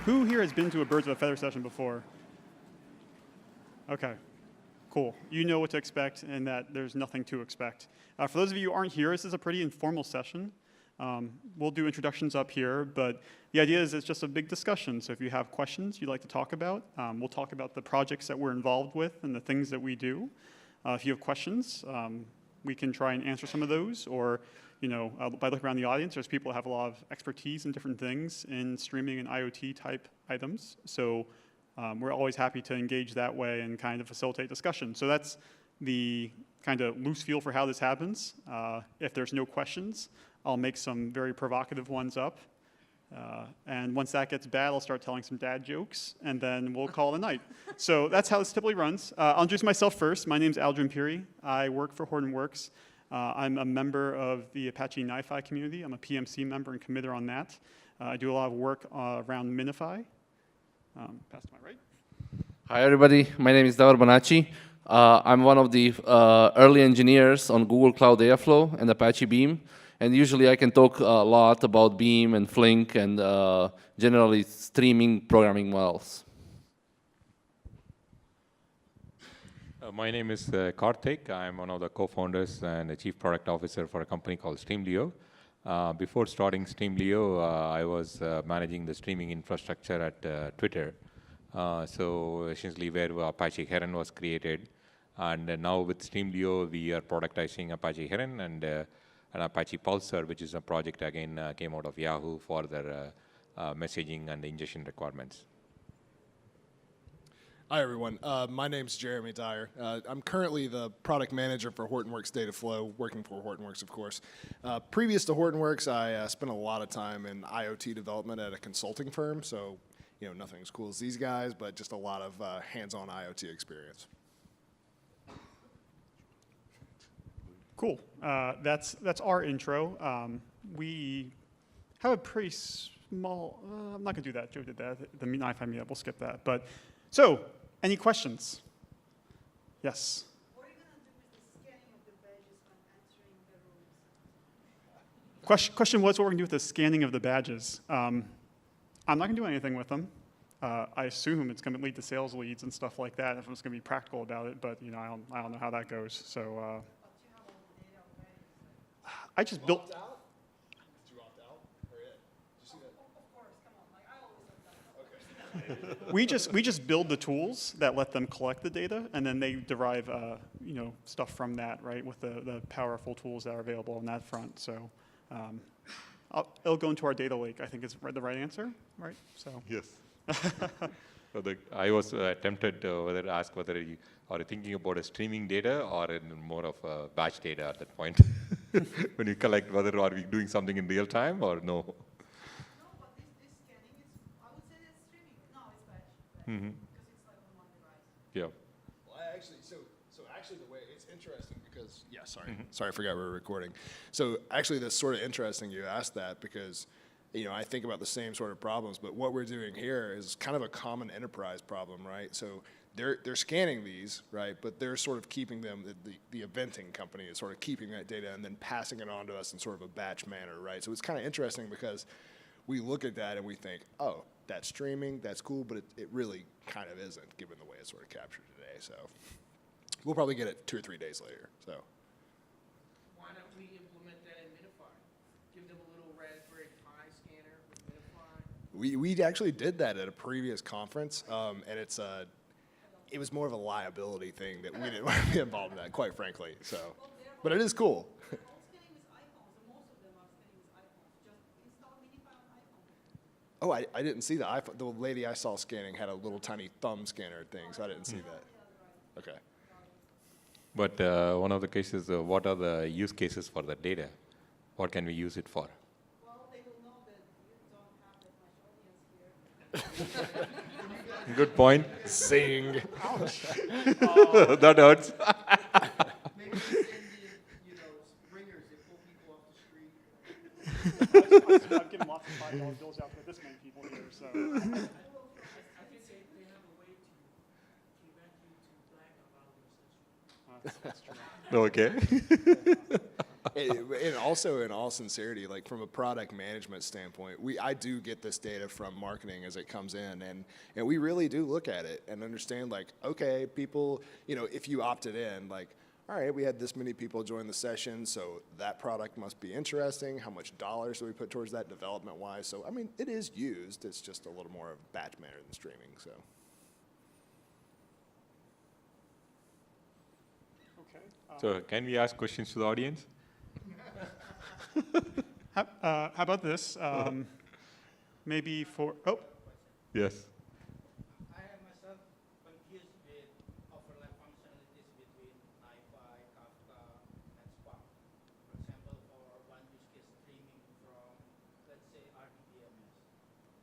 Who here has been to a Birds of a Feather session before? Okay, cool. You know what to expect and that there's nothing to expect. For those of you who aren't here, this is a pretty informal session. We'll do introductions up here, but the idea is it's just a big discussion. So if you have questions you'd like to talk about, we'll talk about the projects that we're involved with and the things that we do. If you have questions, we can try and answer some of those, or by looking around the audience, there's people who have a lot of expertise in different things in streaming and IoT type items. So we're always happy to engage that way and kind of facilitate discussion. So that's the kind of loose feel for how this happens. If there's no questions, I'll make some very provocative ones up. And once that gets bad, I'll start telling some dad jokes, and then we'll call it a night. So that's how this typically runs. I'll introduce myself first. My name's Aldrin Piri. I work for Hortonworks. I'm a member of the Apache NiFi community. I'm a PMC member and committer on that. I do a lot of work around NiFi. Pass to my right. Hi, everybody. My name is Davor Bonaci. I'm one of the early engineers on Google Cloud Airflow and Apache Beam. And usually I can talk a lot about Beam and Flink and generally streaming programming models. My name is Karthik. I'm one of the co-founders and the chief product officer for a company called Streamlio. Before starting Streamlio, I was managing the streaming infrastructure at Twitter. So essentially where Apache Heron was created. And now with Streamlio, we are productizing Apache Heron and Apache Pulsar, which is a project again came out of Yahoo for their messaging and ingestion requirements. Hi, everyone. My name's Jeremy Dyer. I'm currently the product manager for Hortonworks Dataflow, working for Hortonworks, of course. Previous to Hortonworks, I spent a lot of time in IoT development at a consulting firm, so nothing as cool as these guys, but just a lot of hands-on IoT experience. Cool. That's our intro. We have a pretty small. I'm not gonna do that. Joe did that. The NiFi meetup. We'll skip that. But so, any questions? Yes. What are you gonna do with the scanning of the badges when entering the rooms? Question was what we're gonna do with the scanning of the badges. I'm not gonna do anything with them. I assume it's gonna lead to sales leads and stuff like that if I'm just gonna be practical about it. But I don't know how that goes. So. I just built. Did you opt out? Or it? Did you see that? Of course, come on. Like, I always opt out. We just build the tools that let them collect the data, and then they derive stuff from that, right? With the powerful tools that are available on that front. So it'll go into our data lake. I think is the right answer, right? So yes. So I was tempted to ask whether you are thinking about a streaming data or more of a batch data at that point. When you collect, whether are we doing something in real time or no? No, but this scanning is, I would say it's streaming. No, it's batch. Mm-hmm. Because it's like on one device. Yeah. Well, so actually the way it's interesting because, sorry, I forgot we were recording. So actually that's sort of interesting you asked that because I think about the same sort of problems, but what we're doing here is kind of a common enterprise problem, right? So they're scanning these, right? But they're sort of keeping them, the eventing company is sort of keeping that data and then passing it on to us in sort of a batch manner, right? So it's kind of interesting because we look at that and we think, oh, that's streaming, that's cool, but it really kind of isn't given the way it's sort of captured today. So we'll probably get it 2 or 3 days later, so. Why don't we implement that in NiFi? Give them a little Raspberry Pi scanner with NiFi. We actually did that at a previous conference, and it was more of a liability thing that we didn't want to be involved in that, quite frankly. So, but it is cool. They're all scanning with iPhones, and most of them are scanning with iPhones. Just install NiFi on iPhone. Oh, I didn't see the iPhone. The lady I saw scanning had a little tiny thumb scanner thing, so I didn't see that. Okay. But one of the cases, what are the use cases for the data? What can we use it for? Well, they will know that you don't have that much audience here. Good point. Sing. That hurts. Maybe send in, ringers that pull people off the street. I've given lots of $5 bills out to this many people here, so. I think they have a way to prevent you to brag about your session. That's true. Okay. And also, in all sincerity, like from a product management standpoint, I do get this data from marketing as it comes in, and we really do look at it and understand, like, okay, people, if you opted in, like, all right, we had this many people join the session, so that product must be interesting. How much dollars do we put towards that development-wise? So, I mean, it is used. It's just a little more of batch manner than streaming, so. Okay. So can we ask questions to the audience? How about this? Maybe for, oh, Yes. I am myself confused with overlap functionalities between NiFi, Kafka, and Spark. For example, for one use case streaming from, let's say, RDBMS.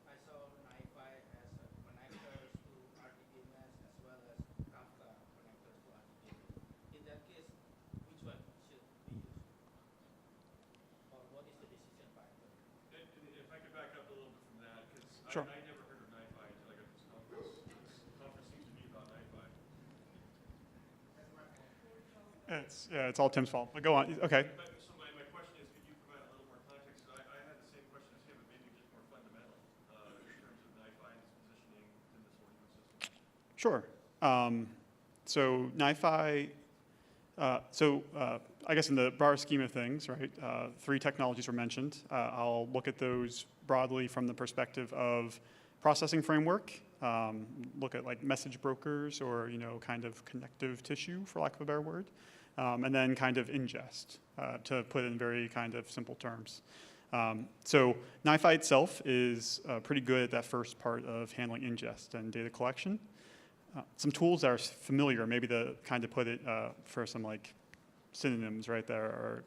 I saw NiFi as connectors to RDBMS as well as Kafka connectors to RDBMS. In that case, which one should be used? Or what is the decision factor? If I could back up a little bit from that, because Sure. I never heard of NiFi until I got this conference. This conference seems to be about NiFi. it's all Tim's fault, but go on. Okay. So my question is, could you provide a little more context? I had the same question as him, but maybe just more fundamental in terms of NiFi and its positioning in this whole ecosystem. Sure. So NiFi, I guess in the broader scheme of things, right, 3 technologies were mentioned. I'll look at those broadly from the perspective of processing framework, look at like message brokers or, kind of connective tissue, for lack of a better word, and then kind of ingest, to put in very kind of simple terms. So NiFi itself is pretty good at that first part of handling ingest and data collection. Some tools that are familiar, maybe to kind of put it for some like synonyms right there, are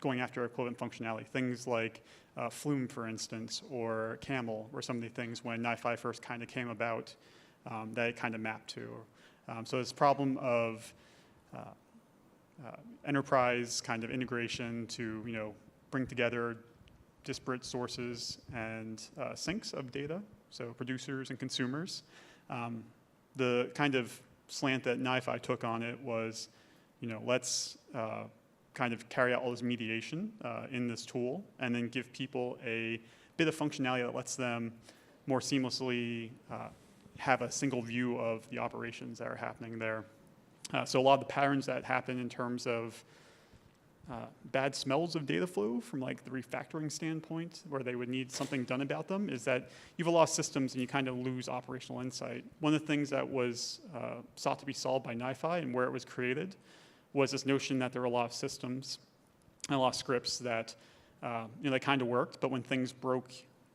going after equivalent functionality. Things like Flume, for instance, or Camel were some of the things when NiFi first kind of came about that it kind of mapped to. So this problem of enterprise kind of integration to bring together disparate sources and sinks of data, so producers and consumers. The kind of slant that NiFi took on it was, let's kind of carry out all this mediation in this tool and then give people a bit of functionality that lets them more seamlessly have a single view of the operations that are happening there. So a lot of the patterns that happen in terms of bad smells of data flow from like the refactoring standpoint, where they would need something done about them, is that you have a lot of systems and you kind of lose operational insight. One of the things that was sought to be solved by NiFi and where it was created was this notion that there were a lot of systems and a lot of scripts that they kind of worked, but when things broke,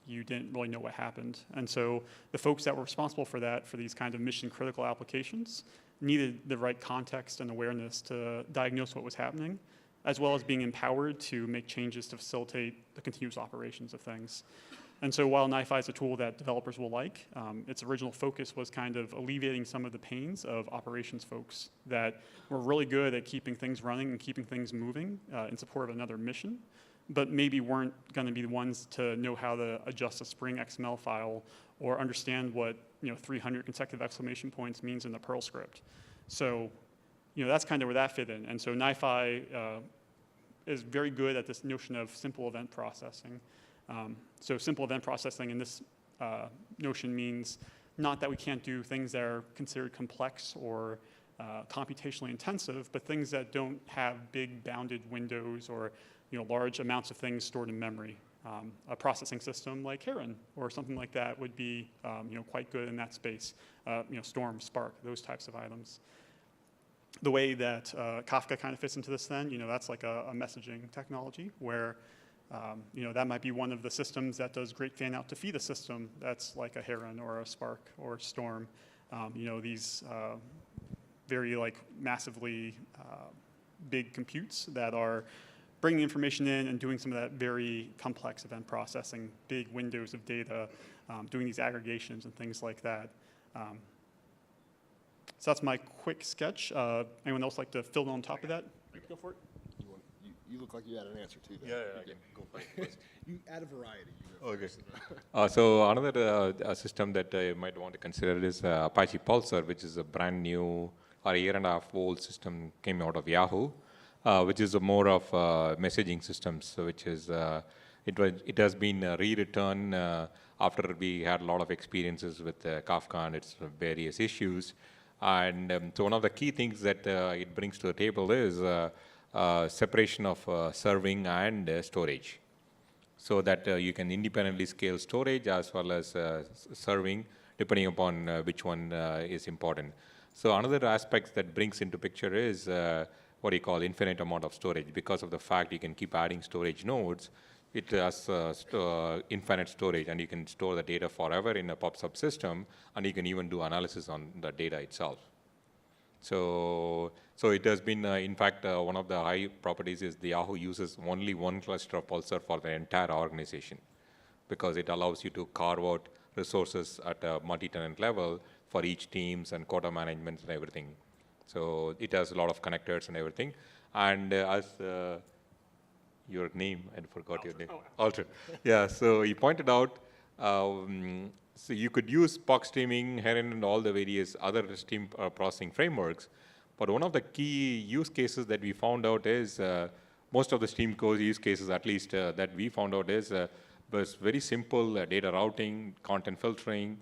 you didn't really know what happened. And so the folks that were responsible for that, for these kind of mission critical applications, needed the right context and awareness to diagnose what was happening, as well as being empowered to make changes to facilitate the continuous operations of things. And so while NiFi is a tool that developers will like, its original focus was kind of alleviating some of the pains of operations folks that were really good at keeping things running and keeping things moving in support of another mission, but maybe weren't going to be the ones to know how to adjust a Spring XML file or understand what 300 consecutive exclamation points means in the Perl script. So that's kind of where that fit in. And so NiFi is very good at this notion of simple event processing. So simple event processing in this notion means not that we can't do things that are considered complex or computationally intensive, but things that don't have big bounded windows or large amounts of things stored in memory. A processing system like Heron or something like that would be quite good in that space. Storm, Spark, those types of items. The way that Kafka kind of fits into this then, that's like a messaging technology where that might be one of the systems that does great fan out to feed a system that's like a Heron or a Spark or Storm. These very like massively big computes that are bringing information in and doing some of that very complex event processing, big windows of data, doing these aggregations and things like that. So that's my quick sketch. Anyone else like to fill in on top of that? Go for it. You look like you had an answer too. Yeah, I can go first. You add a variety. Okay. So another system that you might want to consider is Apache Pulsar, which is a brand new or a year-and-a-half-old system, came out of Yahoo. which is a more of messaging systems, so which is it has been rewritten after we had a lot of experiences with Kafka and its various issues. And so one of the key things that it brings to the table is separation of serving and storage, so that you can independently scale storage as well as serving, depending upon which one is important. So another aspect that brings into picture is what you call infinite amount of storage. Because of the fact you can keep adding storage nodes, it has infinite storage, and you can store the data forever in a pub subsystem, and you can even do analysis on the data itself. So it has been, in fact, one of the high properties is the Yahoo uses only one cluster of Pulsar for the entire organization, because it allows you to carve out resources at a multi-tenant level for each teams and quota management and everything. So it has a lot of connectors and everything. And as your name, I forgot your name. Aldrin. Yeah, so he pointed out, so you could use Spark Streaming, Heron, and all the various other stream processing frameworks. But one of the key use cases that we found out is, most of the stream code use cases, at least that we found out, is was very simple data routing, content filtering,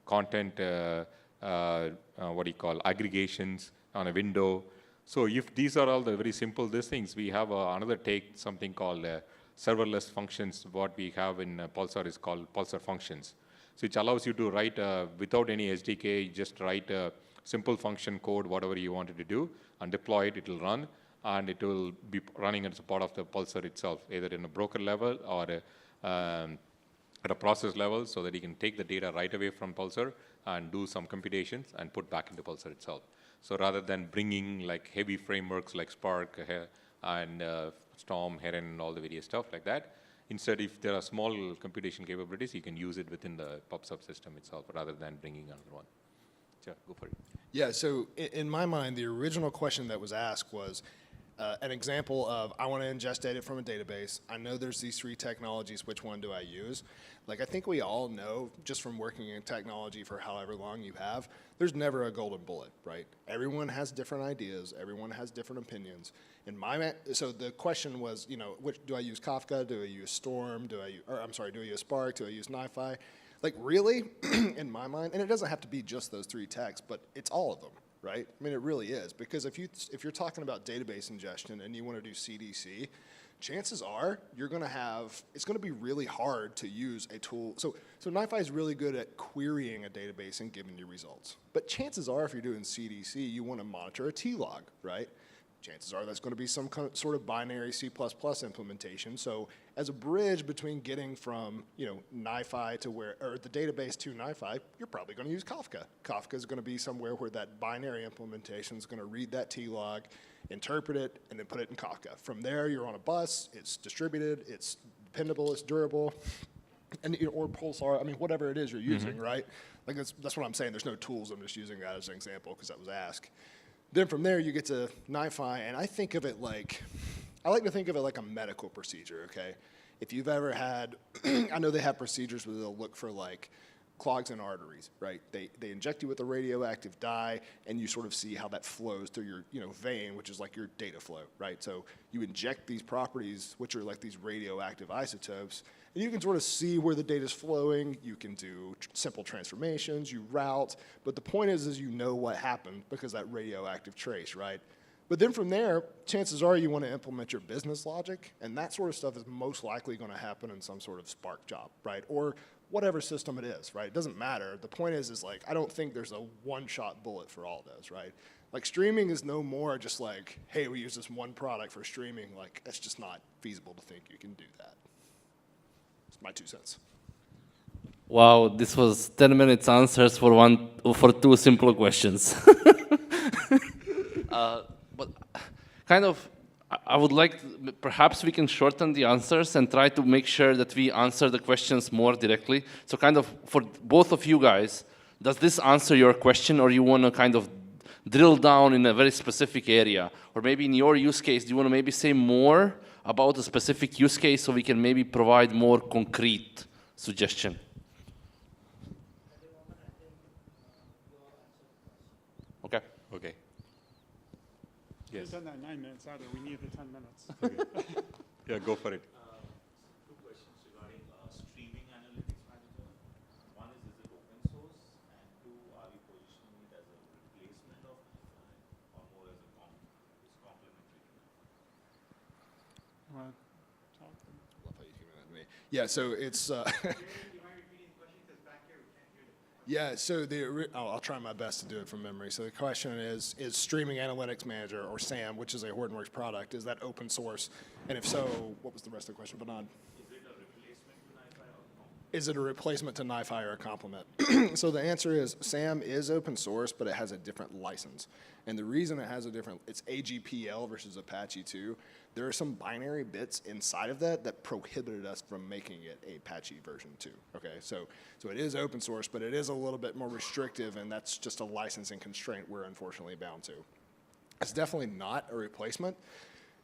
content, what do you call, aggregations on a window. So if these are all the very simple these things, we have another take, something called serverless functions. What we have in Pulsar is called Pulsar Functions. So it allows you to write without any SDK, just write a simple function code, whatever you wanted to do, and deploy it, it will run, and it will be running as a part of the Pulsar itself, either in a broker level or at a process level, so that you can take the data right away from Pulsar and do some computations and put back into Pulsar itself. So rather than bringing like heavy frameworks like Spark and Storm, Heron, and all the various stuff like that, instead, if there are small computation capabilities, you can use it within the pub subsystem itself rather than bringing another one. Sure, go for it. Yeah, so in my mind, the original question that was asked was an example of, I want to ingest data from a database. I know there's these three technologies. Which one do I use? Like, I think we all know, just from working in technology for however long you have, there's never a golden bullet, right? Everyone has different ideas. Everyone has different opinions. So the question was, you know, which do I use Kafka? Do I use Storm? Do I use Spark? Do I use NiFi? Like, really, in my mind, and it doesn't have to be just those three techs, but it's all of them, right? I mean, it really is, because if you're talking about database ingestion and you want to do CDC, chances are you're going to have, it's going to be really hard to use a tool. So NiFi is really good at querying a database and giving you results. But chances are, if you're doing CDC, you want to monitor a T-log, right? Chances are that's going to be some kind of sort of binary C++ implementation. So as a bridge between getting from, you know, NiFi to where, or the database to NiFi, you're probably going to use Kafka. Kafka is going to be somewhere where that binary implementation is going to read that T-log, interpret it, and then put it in Kafka. From there, you're on a bus. It's distributed. It's dependable. It's durable. And, you know, or Pulsar. I mean, whatever it is you're using, right? Like that's what I'm saying. There's no tools. I'm just using that as an example because that was asked. Then from there, you get to NiFi, and I think of it like, I like to think of it like a medical procedure, okay? If you've ever had, I know they have procedures where they'll look for like clogs in arteries, right? They inject you with a radioactive dye, and you sort of see how that flows through your, you know, vein, which is like your data flow, right? So you inject these properties, which are like these radioactive isotopes, and you can sort of see where the data's flowing. You can do simple transformations, you route, but the point is you know what happened because that radioactive trace, right? But then from there, chances are you want to implement your business logic, and that sort of stuff is most likely going to happen in some sort of Spark job, right? Or whatever system it is, right? It doesn't matter. The point is like, I don't think there's a one-shot bullet for all those, right? Like, streaming is no more just like, hey, we use this one product for streaming. Like, that's just not feasible to think you can do that. It's my 2 cents. Wow, this was 10 minutes answers for two simple questions. But kind of, I would like, perhaps we can shorten the answers and try to make sure that we answer the questions more directly. So kind of, for both of you guys, does this answer your question, or you want to kind of drill down in a very specific area? Or maybe in your use case, do you want to maybe say more about a specific use case so we can maybe provide more concrete suggestion? Okay. We've Yes. done that in 9 minutes either. We need the 10 minutes. Okay. Yeah, go for it. Two questions regarding streaming analytics manager. One is it open source? And two, are you positioning it as a replacement of NiFi or more as a complementary to NiFi? Wanna talk? Love how you came at me. Yeah, so it's. Do you mind repeating the question? Because back here we can't hear it. Yeah, so I'll try my best to do it from memory. So the question is Streaming Analytics Manager, or SAM, which is a Hortonworks product, is that open source? And if so, what was the rest of the question, Bernard? Is it a replacement to NiFi or a complement? So the answer is SAM is open source, but it has a different license. And the reason it has a different, it's AGPL versus Apache 2. There are some binary bits inside of that prohibited us from making it a Apache version 2. Okay, so it is open source, but it is a little bit more restrictive, and that's just a licensing constraint we're unfortunately bound to. It's definitely not a replacement,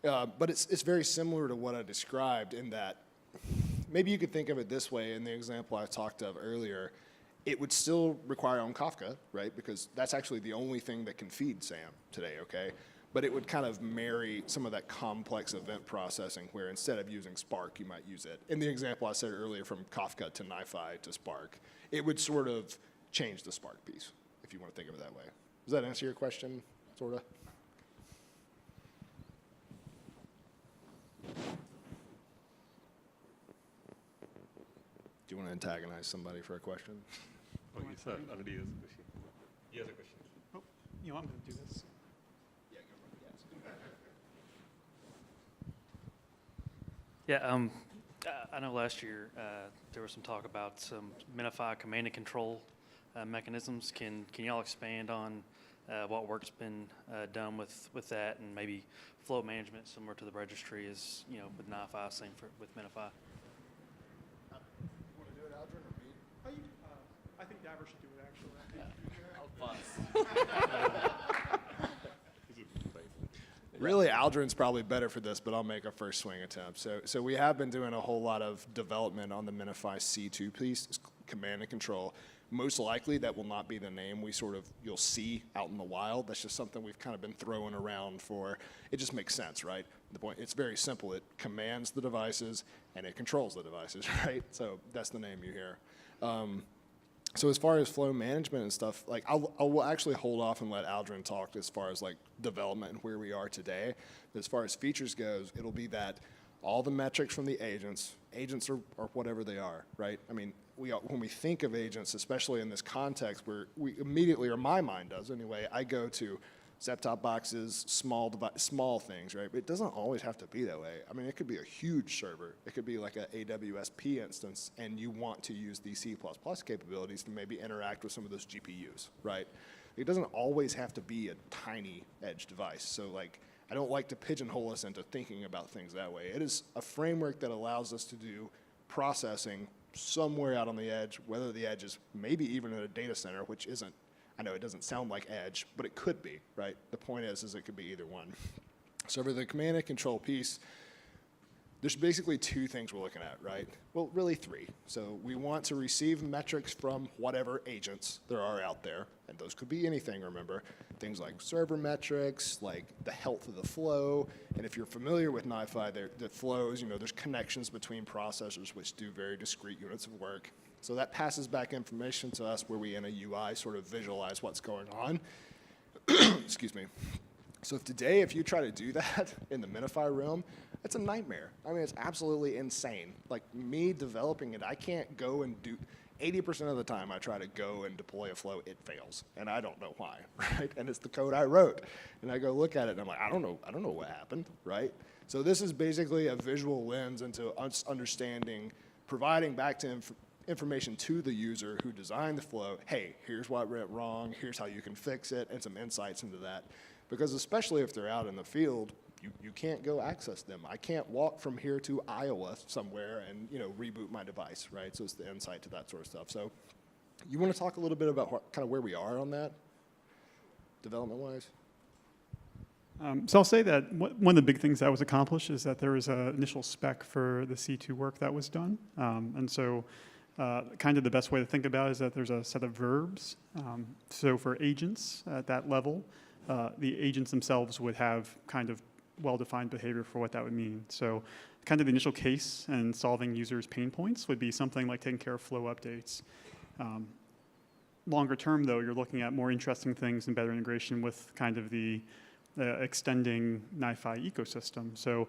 but it's very similar to what I described in that maybe you could think of it this way in the example I talked of earlier. It would still require on Kafka, right? Because that's actually the only thing that can feed SAM today, okay? But it would kind of marry some of that complex event processing where instead of using Spark, you might use it. In the example I said earlier from Kafka to NiFi to Spark, it would sort of change the Spark piece, if you want to think of it that way. Does that answer your question, sort of? Do you want to antagonize somebody for a question? Oh, yes, sir. Already has a question. He has a question. Oh, you know, I'm going to do this. Yeah, go for it. Yeah, I know last year there was some talk about some minify command and control mechanisms. Can y'all expand on what work's been done with that, and maybe flow management similar to the registry is, you know, with NiFi, same with minify? Want to do it, Aldrin, or me? I think Davor should do it, actually. Really, Aldrin's probably better for this, but I'll make a first swing attempt. So we have been doing a whole lot of development on the minify C2 piece, it's command and control. Most likely, that will not be the name you'll see out in the wild. That's just something we've kind of been throwing around for. It just makes sense, right? The point, it's very simple. It commands the devices and it controls the devices, right? So that's the name you hear. So as far as flow management and stuff, like I will actually hold off and let Aldrin talk as far as like development and where we are today. But as far as features goes, it'll be that all the metrics from the agents are whatever they are, right? I mean, when we think of agents, especially in this context where we immediately, or my mind does anyway, I go to set-top boxes, small things, right? But it doesn't always have to be that way. I mean, it could be a huge server. It could be like an AWS instance, and you want to use these C++ capabilities to maybe interact with some of those GPUs, right? It doesn't always have to be a tiny edge device. So like, I don't like to pigeonhole us into thinking about things that way. It is a framework that allows us to do processing somewhere out on the edge, whether the edge is maybe even in a data center, which isn't, I know it doesn't sound like edge, but it could be, right? The point is it could be either one. So for the command and control piece, there's basically two things we're looking at, right? Well, really three. So we want to receive metrics from whatever agents there are out there, and those could be anything, remember. Things like server metrics, like the health of the flow, and if you're familiar with NiFi, the flows, there's connections between processors which do very discrete units of work. So that passes back information to us where we in a UI sort of visualize what's going on. Excuse me. So if you try to do that in the minify realm, it's a nightmare. I mean, it's absolutely insane. Like me developing it, I can't go and do, 80% of the time I try to go and deploy a flow, it fails. And I don't know why, right? And it's the code I wrote. And I go look at it and I'm like, I don't know what happened, right? So this is basically a visual lens into us understanding, providing back to information to the user who designed the flow. Hey, here's what went wrong, here's how you can fix it, and some insights into that. Because especially if they're out in the field, you can't go access them. I can't walk from here to Iowa somewhere and reboot my device, right? So it's the insight to that sort of stuff. So you want to talk a little bit about kind of where we are on that, development-wise? So I'll say that one of the big things that was accomplished is that there was an initial spec for the C2 work that was done. And so kind of the best way to think about it is that there's a set of verbs. So for agents at that level, the agents themselves would have kind of well-defined behavior for what that would mean. So kind of the initial case and solving users' pain points would be something like taking care of flow updates. Longer term, though, you're looking at more interesting things and better integration with kind of the extending NiFi ecosystem. So,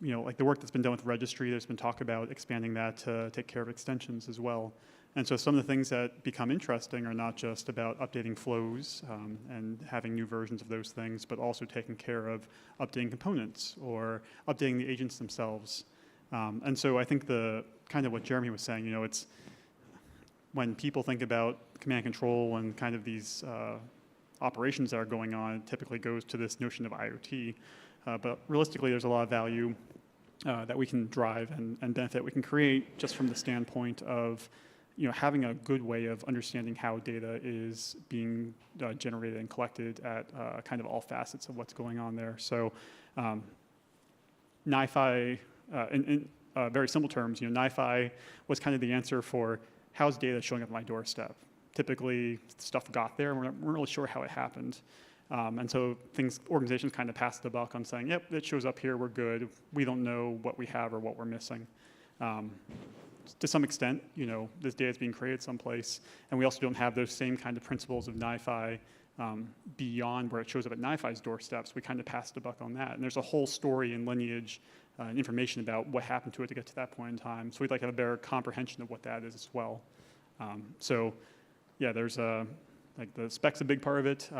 you know, like the work that's been done with registry, there's been talk about expanding that to take care of extensions as well. And so some of the things that become interesting are not just about updating flows and having new versions of those things, but also taking care of updating components or updating the agents themselves. And so I think the kind of what Jeremy was saying, you know, it's when people think about command and control and kind of these operations that are going on, it typically goes to this notion of IoT. But realistically, there's a lot of value that we can drive and benefit we can create just from the standpoint of, you know, having a good way of understanding how data is being generated and collected at kind of all facets of what's going on there. So NiFi, in very simple terms, you know, NiFi was kind of the answer for how's data showing up at my doorstep. Typically, stuff got there, and we're not really sure how it happened. And so organizations kind of pass the buck on saying, yep, it shows up here, we're good. We don't know what we have or what we're missing. To some extent, you know, this data is being created someplace, and we also don't have those same kind of principles of NiFi beyond where it shows up at NiFi's doorsteps. We kind of pass the buck on that. And there's a whole story and lineage and information about what happened to it to get to that point in time. So we'd like to have a better comprehension of what that is as well. So yeah, there's like the spec's a big part of it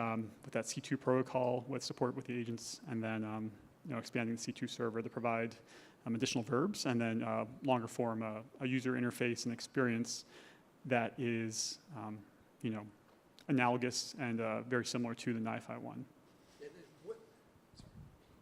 with that C2 protocol with support with the agents, and then you know, expanding the C2 server to provide additional verbs, and then longer form, a user interface and experience that is, you know, analogous and very similar to the NiFi one.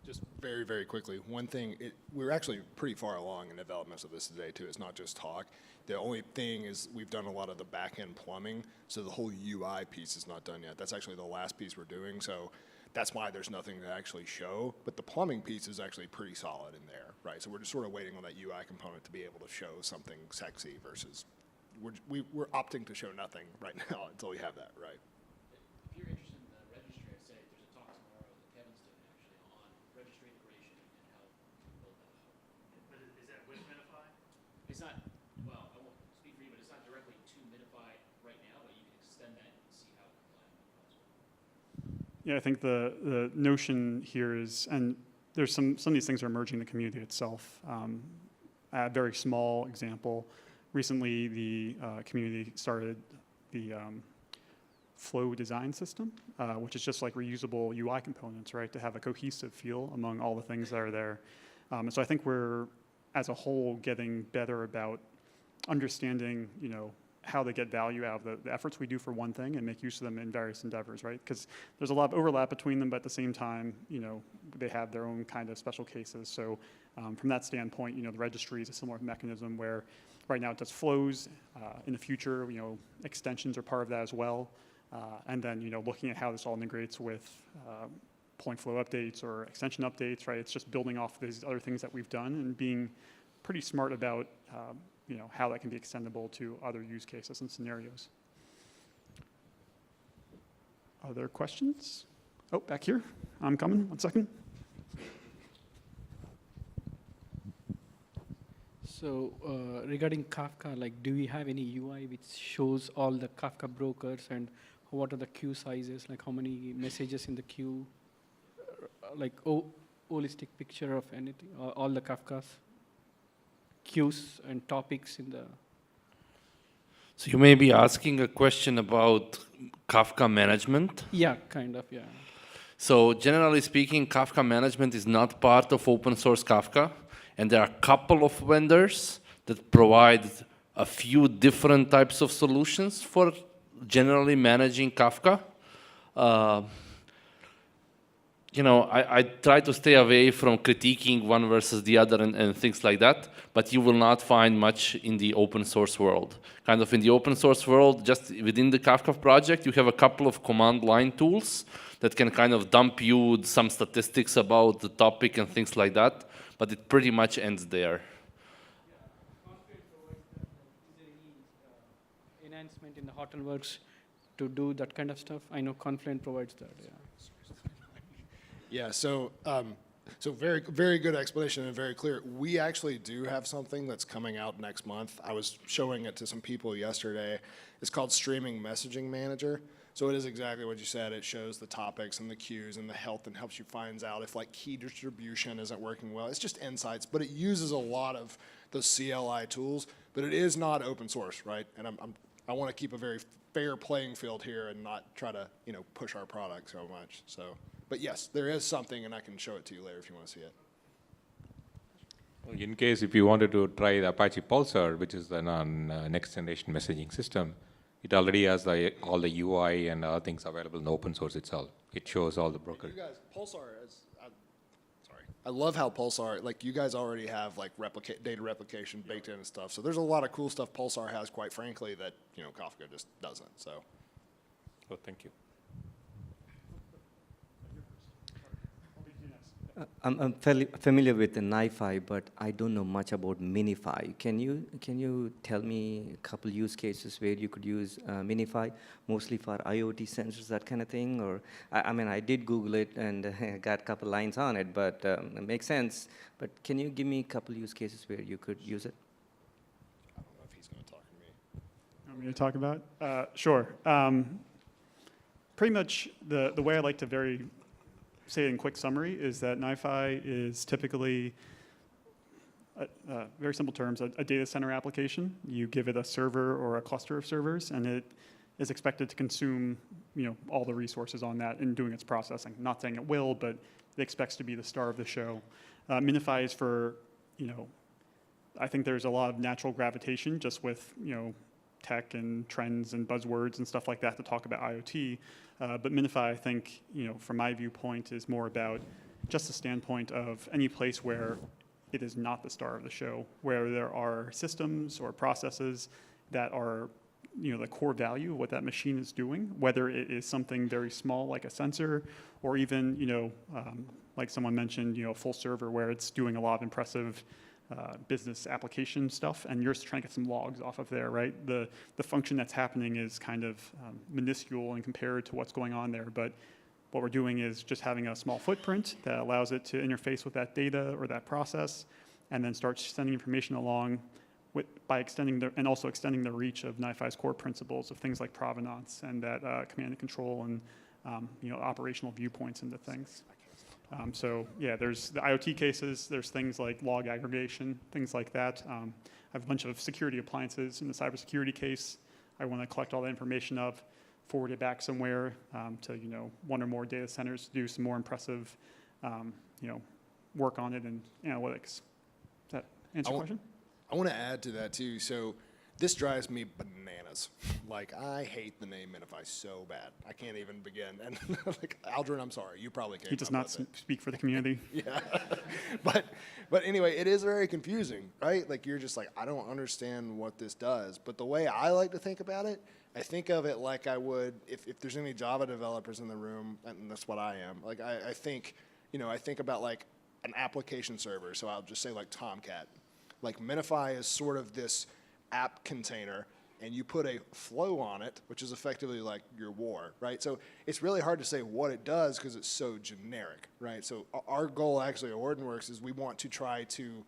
Just very, very quickly, one thing, we're actually pretty far along in developments of this today too. It's not just talk. The only thing is we've done a lot of the back-end plumbing, so the whole UI piece is not done yet. That's actually the last piece we're doing, so that's why there's nothing to actually show. But the plumbing piece is actually pretty solid in there, right? So we're just sort of waiting on that UI component to be able to show something sexy versus we're opting to show nothing right now until we have that, right? If you're interested in the registry, I'd say there's a talk tomorrow that Kevin's doing actually on registry integration and how to build that out. But is that with Minify? It's not, well, I won't speak for you, but it's not directly to Minify right now, but you can extend that and see how it can apply to Minify as well. Yeah, I think the notion here is, and there's some of these things are emerging in the community itself. A very small example, recently the community started the flow design system, which is just like reusable UI components, right, to have a cohesive feel among all the things that are there. And so I think we're, as a whole, getting better about understanding, you know, how they get value out of the efforts we do for one thing and make use of them in various endeavors, right? Because there's a lot of overlap between them, but at the same time, you know, they have their own kind of special cases. So from that standpoint, you know, the registry is a similar mechanism where right now it does flows. In the future, you know, extensions are part of that as well. And then, you know, looking at how this all integrates with pulling flow updates or extension updates, right? It's just building off these other things that we've done and being pretty smart about you know, how that can be extendable to other use cases and scenarios. Other questions? Oh, back here. I'm coming. 1 second. So regarding Kafka, like, do we have any UI which shows all the Kafka brokers and what are the queue sizes, like how many messages in the queue, like holistic picture of anything, all the Kafkas? Queues and topics in the... So you may be asking a question about Kafka management? Yeah, kind of, yeah. So generally speaking, Kafka management is not part of open source Kafka, and there are a couple of vendors that provide a few different types of solutions for generally managing Kafka. You know, I try to stay away from critiquing one versus the other and things like that, but you will not find much in the open source world. Kind of in the open source world, just within the Kafka project, you have a couple of command line tools that can kind of dump you some statistics about the topic and things like that, but it pretty much ends there. Is there any enhancement in the Hortonworks to do that kind of stuff? I know Confluent provides that, yeah. Yeah, so very, very good explanation and very clear. We actually do have something that's coming out next month. I was showing it to some people yesterday. It's called Streaming Messaging Manager. So it is exactly what you said. It shows the topics and the queues and the health and helps you find out if like key distribution isn't working well. It's just insights, but it uses a lot of those CLI tools, but it is not open source, right? And I want to keep a very fair playing field here and not try to, push our product so much. So, but yes, there is something, and I can show it to you later if you want to see it. In case if you wanted to try the Apache Pulsar, which is the next generation messaging system, it already has all the UI and other things available in the open source itself. It shows all the brokers. You guys, Pulsar is, I love how Pulsar, like you guys already have like data replication baked in and stuff. So there's a lot of cool stuff Pulsar has, quite frankly, that Kafka just doesn't. So. Oh, thank you. I'm fairly familiar with the NiFi, but I don't know much about MiFi. Can you tell me a couple use cases where you could use MiFi, mostly for IoT sensors, that kind of thing? Or I mean, I did Google it and got a couple lines on it, but it makes sense. But can you give me a couple use cases where you could use it? I don't know if he's going to talk to me. Want me to talk about? Sure. Pretty much the way I like to say it in quick summary is that NiFi is typically, very simple terms, a data center application. You give it a server or a cluster of servers, and it is expected to consume all the resources on that in doing its processing. Not saying it will, but it expects to be the star of the show. MiFi is for, I think there's a lot of natural gravitation just with tech and trends and buzzwords and stuff like that to talk about IoT. But MiFi, I think, from my viewpoint, is more about just the standpoint of any place where it is not the star of the show, where there are systems or processes that are, the core value of what that machine is doing, whether it is something very small like a sensor, or even, like someone mentioned, a full server where it's doing a lot of impressive business application stuff, and you're just trying to get some logs off of there, right? The function that's happening is kind of minuscule and compared to what's going on there, but what we're doing is just having a small footprint that allows it to interface with that data or that process, and then start sending information along by extending and also extending the reach of NiFi's core principles of things like provenance and that command and control and operational viewpoints into things. So yeah, there's the IoT cases, there's things like log aggregation, things like that. I have a bunch of security appliances in the cybersecurity case. I want to collect all the information forward it back somewhere to one or more data centers to do some more impressive work on it and analytics. Does that answer your question? I want to add to that too. So this drives me bananas. Like, I hate the name MiFi so bad. I can't even begin. And like, Aldrin, I'm sorry, you probably can't. He does not speak for the community. Yeah. But anyway, it is very confusing, right? Like, you're just like, I don't understand what this does. But the way I like to think about it, I think of it like I would, if there's any Java developers in the room, and that's what I am, like, I think, I think about like an application server. So I'll just say like Tomcat. Like, MiFi is sort of this app container, and you put a flow on it, which is effectively like your war, right? So it's really hard to say what it does because it's so generic, right? So our goal actually at Hortonworks is we want to try to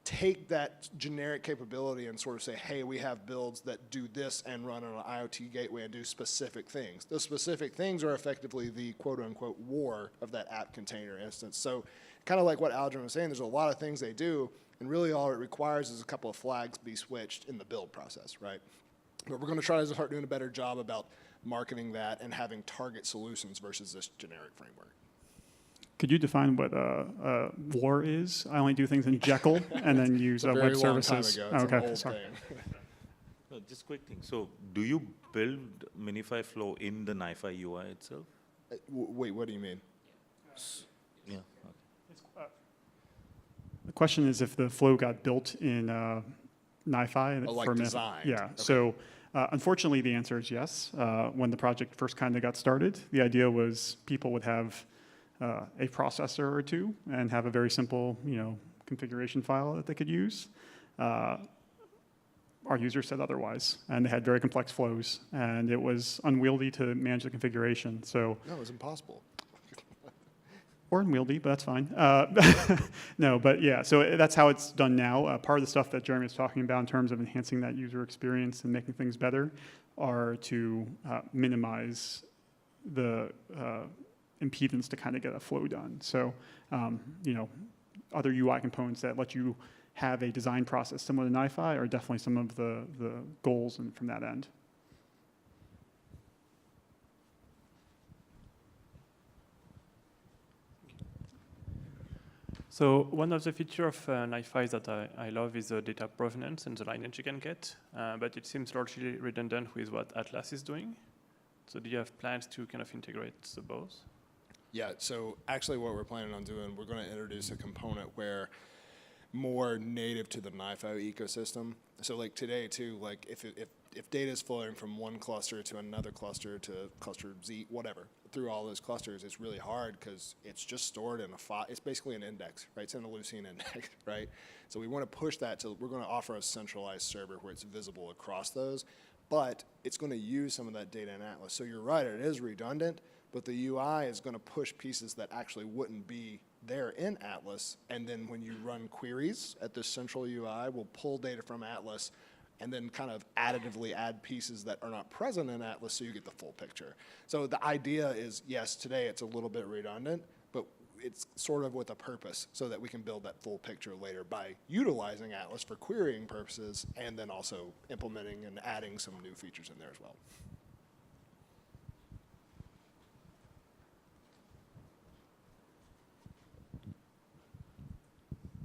take that generic capability and sort of say, hey, we have builds that do this and run on an IoT gateway and do specific things. Those specific things are effectively the quote-unquote war of that app container instance. So kind of like what Aldrin was saying, there's a lot of things they do, and really all it requires is a couple of flags be switched in the build process, right? But we're going to try to start doing a better job about marketing that and having target solutions versus this generic framework. Could you define what war is? I only do things in Jekyll and then use web services. It's an old sorry. thing. No, just quick thing. So do you build MiFi flow in the NiFi UI itself? Wait, what do you mean? Yeah. The question is if the flow got built in NiFi. Like designed. Yeah. Okay. So unfortunately, the answer is yes. When the project first kind of got started, the idea was people would have a processor or two and have a very simple, configuration file that they could use. Our users said otherwise, and they had very complex flows, and it was unwieldy to manage the configuration. So no, it was impossible. or unwieldy, but that's fine. No, but yeah, so that's how it's done now. Part of the stuff that Jeremy was talking about in terms of enhancing that user experience and making things better are to minimize the impedance to kind of get a flow done. So, other UI components that let you have a design process similar to NiFi are definitely some of the goals from that end. So one of the features of NiFi that I love is the data provenance and the lineage you can get, but it seems largely redundant with what Atlas is doing. So do you have plans to kind of integrate the both? Yeah, so actually what we're planning on doing, we're going to introduce a component where more native to the NiFi ecosystem. So like today too, like if data is flowing from one cluster to another cluster to cluster Z, whatever, through all those clusters, it's really hard because it's just stored in a file. It's basically an index, right? It's in a Lucene index, right? So we want to push that to, we're going to offer a centralized server where it's visible across those, but it's going to use some of that data in Atlas. So you're right, it is redundant, but the UI is going to push pieces that actually wouldn't be there in Atlas, and then when you run queries at this central UI, we'll pull data from Atlas and then kind of additively add pieces that are not present in Atlas so you get the full picture. So the idea is, yes, today it's a little bit redundant, but it's sort of with a purpose so that we can build that full picture later by utilizing Atlas for querying purposes and then also implementing and adding some new features in there as well.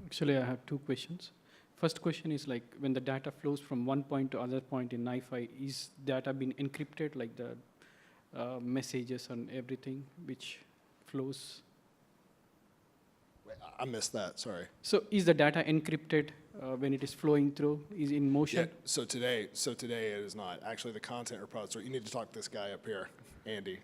Actually, I have two questions. First question is like when the data flows from one point to other point in NiFi, is data being encrypted, like the messages and everything which flows? Wait, I missed that, sorry. So is the data encrypted when it is flowing through, is in motion? Yeah, so today it is not. Actually, the content repository, you need to talk to this guy up here, Andy.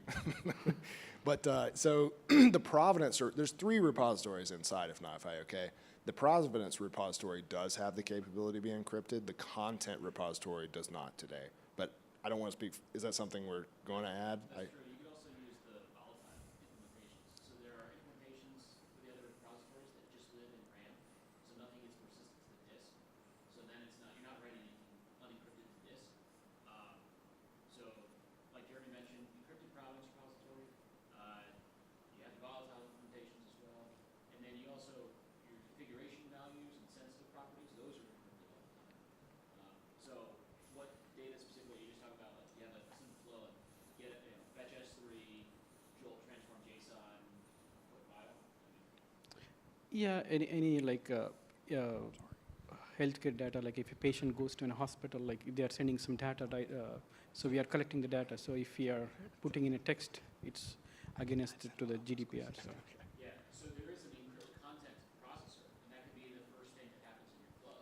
But so the provenance, there's 3 repositories inside of NiFi, okay? The provenance repository does have the capability to be encrypted. The content repository does not today. But I don't want to speak, is that something we're going to add? That's true. You could also use the volatile implementations. So there are implementations for the other repositories that just live in RAM, so nothing gets persistent to the disk. So then it's not, you're not writing anything unencrypted to disk. So like Jeremy mentioned, encrypted provenance repository, you have the volatile implementations as well, and then you also, your configuration values and sensitive properties, those are encrypted all the time. So what data specifically, you just talk about, like you have a simple flow, get fetch S3, jolt transform JSON, put file. Yeah, any like healthcare data, like if a patient goes to a hospital, like they are sending some data, so we are collecting the data. So if we are putting in a text, it's against to the GDPR. So. Yeah, so there is an encrypted content processor, and that could be the first thing that happens in your flow,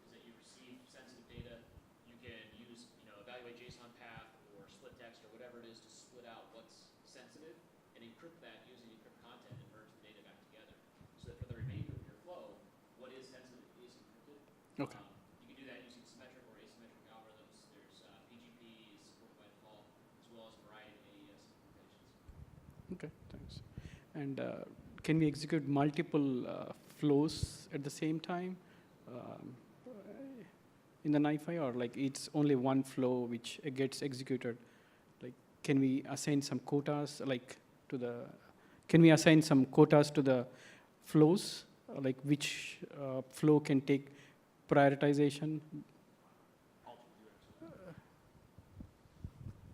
is that you receive sensitive data, you can use, evaluate JSON path or split text or whatever it is to split out what's sensitive and encrypt that using encrypt content and merge the data back together. So that for the remainder of your flow, what is sensitive is encrypted. Okay. You can do that using symmetric or asymmetric algorithms. There's PGP is supported by default, as well as a variety of AES implementations. Okay, thanks. And can we execute multiple flows at the same time in the NiFi, or like it's only one flow which gets executed? Like, can we assign some quotas, like to the? Can we assign some quotas to the flows, like which flow can take prioritization?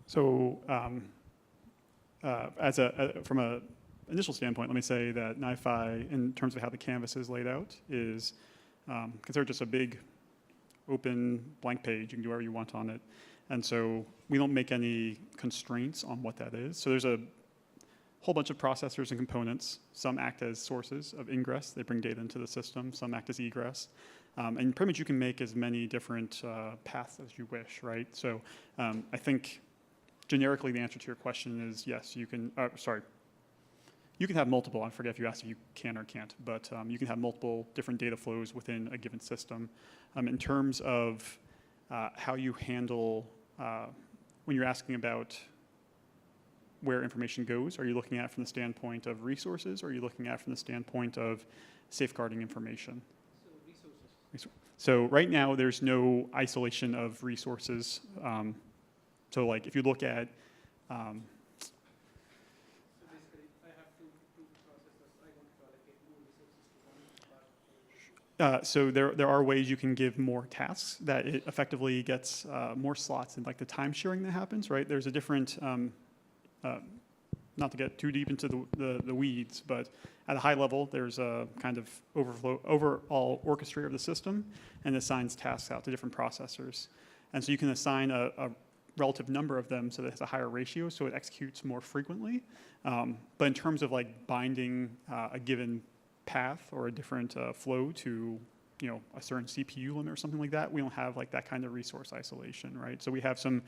So from an initial standpoint, let me say that NiFi, in terms of how the canvas is laid out, is considered just a big open blank page. You can do whatever you want on it. And so we don't make any constraints on what that is. So there's a whole bunch of processors and components. Some act as sources of ingress. They bring data into the system. Some act as egress. And pretty much you can make as many different paths as you wish, right? So I think generically the answer to your question is yes, you can, you can have multiple. I forget if you asked if you can or can't, but you can have multiple different data flows within a given system. In terms of how you handle, when you're asking about where information goes? Are you looking at it from the standpoint of resources, or are you looking at it from the standpoint of safeguarding information? So resources. So right now, there's no isolation of resources. So like if you look at, So basically, I have two processes. I want to allocate more resources to one. so there are ways you can give more tasks that it effectively gets more slots in like the time sharing that happens, right? There's a different, not to get too deep into the weeds, but at a high level, there's a kind of overall orchestrator of the system and assigns tasks out to different processors. And so you can assign a relative number of them so that it has a higher ratio, so it executes more frequently. But in terms of like binding a given path or a different flow to a certain CPU limit or something like that, we don't have like that kind of resource isolation, right? So we have some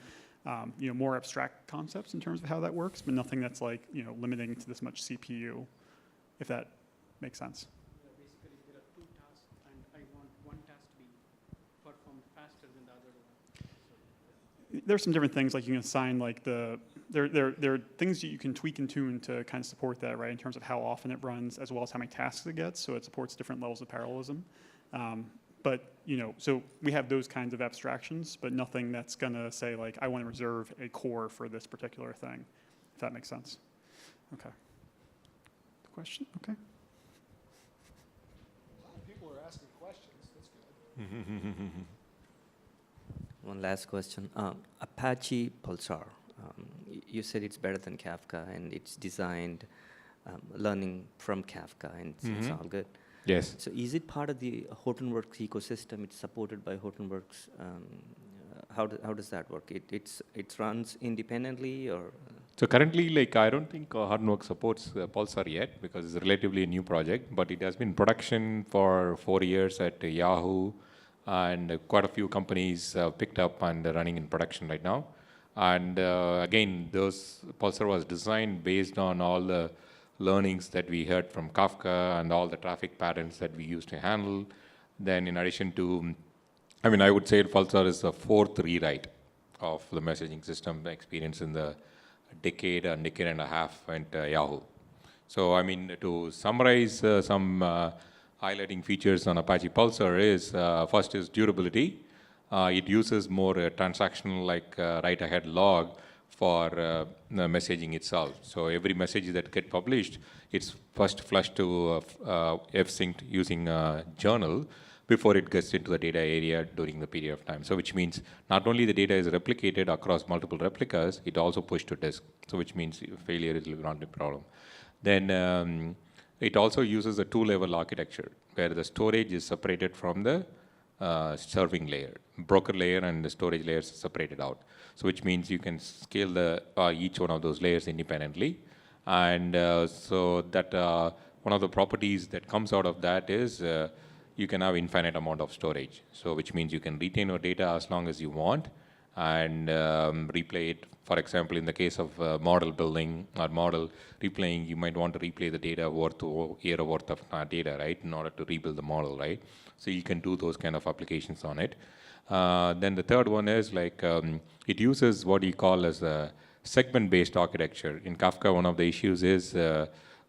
more abstract concepts in terms of how that works, but nothing that's like limiting to this much CPU, if that makes sense. Basically, there are two tasks, and I want one task to be performed faster than the other one. There's some different things like you can assign like there are things that you can tweak and tune to kind of support that, right? In terms of how often it runs, as well as how many tasks it gets, so it supports different levels of parallelism. But so we have those kinds of abstractions, but nothing that's gonna say like I want to reserve a core for this particular thing, if that makes sense. Okay. Question? Okay. A lot of people are asking questions. That's good. One last question. Apache Pulsar. You said it's better than Kafka, and it's designed learning from Kafka, and it's all good. Yes. So is it part of the Hortonworks ecosystem? It's supported by Hortonworks. How does that work? It runs independently, or? So currently, like I don't think Hortonworks supports Pulsar yet because it's relatively a new project, but it has been in production for 4 years at Yahoo, and quite a few companies picked up and are running in production right now. And again, Pulsar was designed based on all the learnings that we heard from Kafka and all the traffic patterns that we used to handle. Then in addition to, I would say Pulsar is the 4th rewrite of the messaging system experience in the decade and a half at Yahoo. So to summarize some highlighting features on Apache Pulsar is, first is durability. It uses more transactional like write-ahead log for the messaging itself. So every message that gets published, it's first flushed to f-synced using a journal before it gets into the data area during the period of time. So which means not only the data is replicated across multiple replicas, it also pushed to disk. So which means failure is not a problem. Then it also uses a 2-level architecture where the storage is separated from the serving layer. Broker layer and the storage layers are separated out. So which means you can scale each one of those layers independently. And so that one of the properties that comes out of that is you can have infinite amount of storage. So which means you can retain your data as long as you want and replay it. For example, in the case of model building or model replaying, you might want to replay the data year worth of data, right, in order to rebuild the model, right? So you can do those kind of applications on it. Then the third one is like it uses what you call as a segment-based architecture. In Kafka, one of the issues is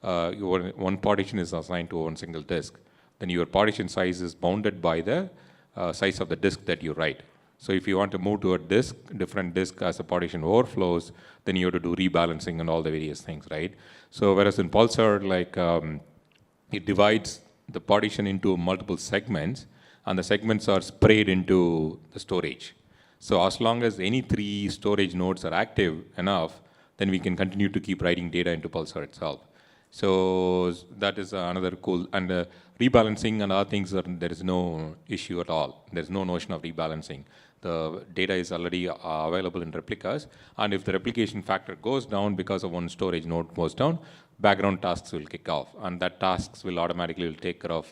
one partition is assigned to one single disk. Then your partition size is bounded by the size of the disk that you write. So if you want to move to a different disk as the partition overflows, then you have to do rebalancing and all the various things, right? So whereas in Pulsar, like it divides the partition into multiple segments, and the segments are sprayed into the storage. So as long as any 3 storage nodes are active enough, then we can continue to keep writing data into Pulsar itself. So that is another cool, and rebalancing and other things, there is no issue at all. There's no notion of rebalancing. The data is already available in replicas, and if the replication factor goes down because of one storage node goes down, background tasks will kick off, and that tasks will automatically take care of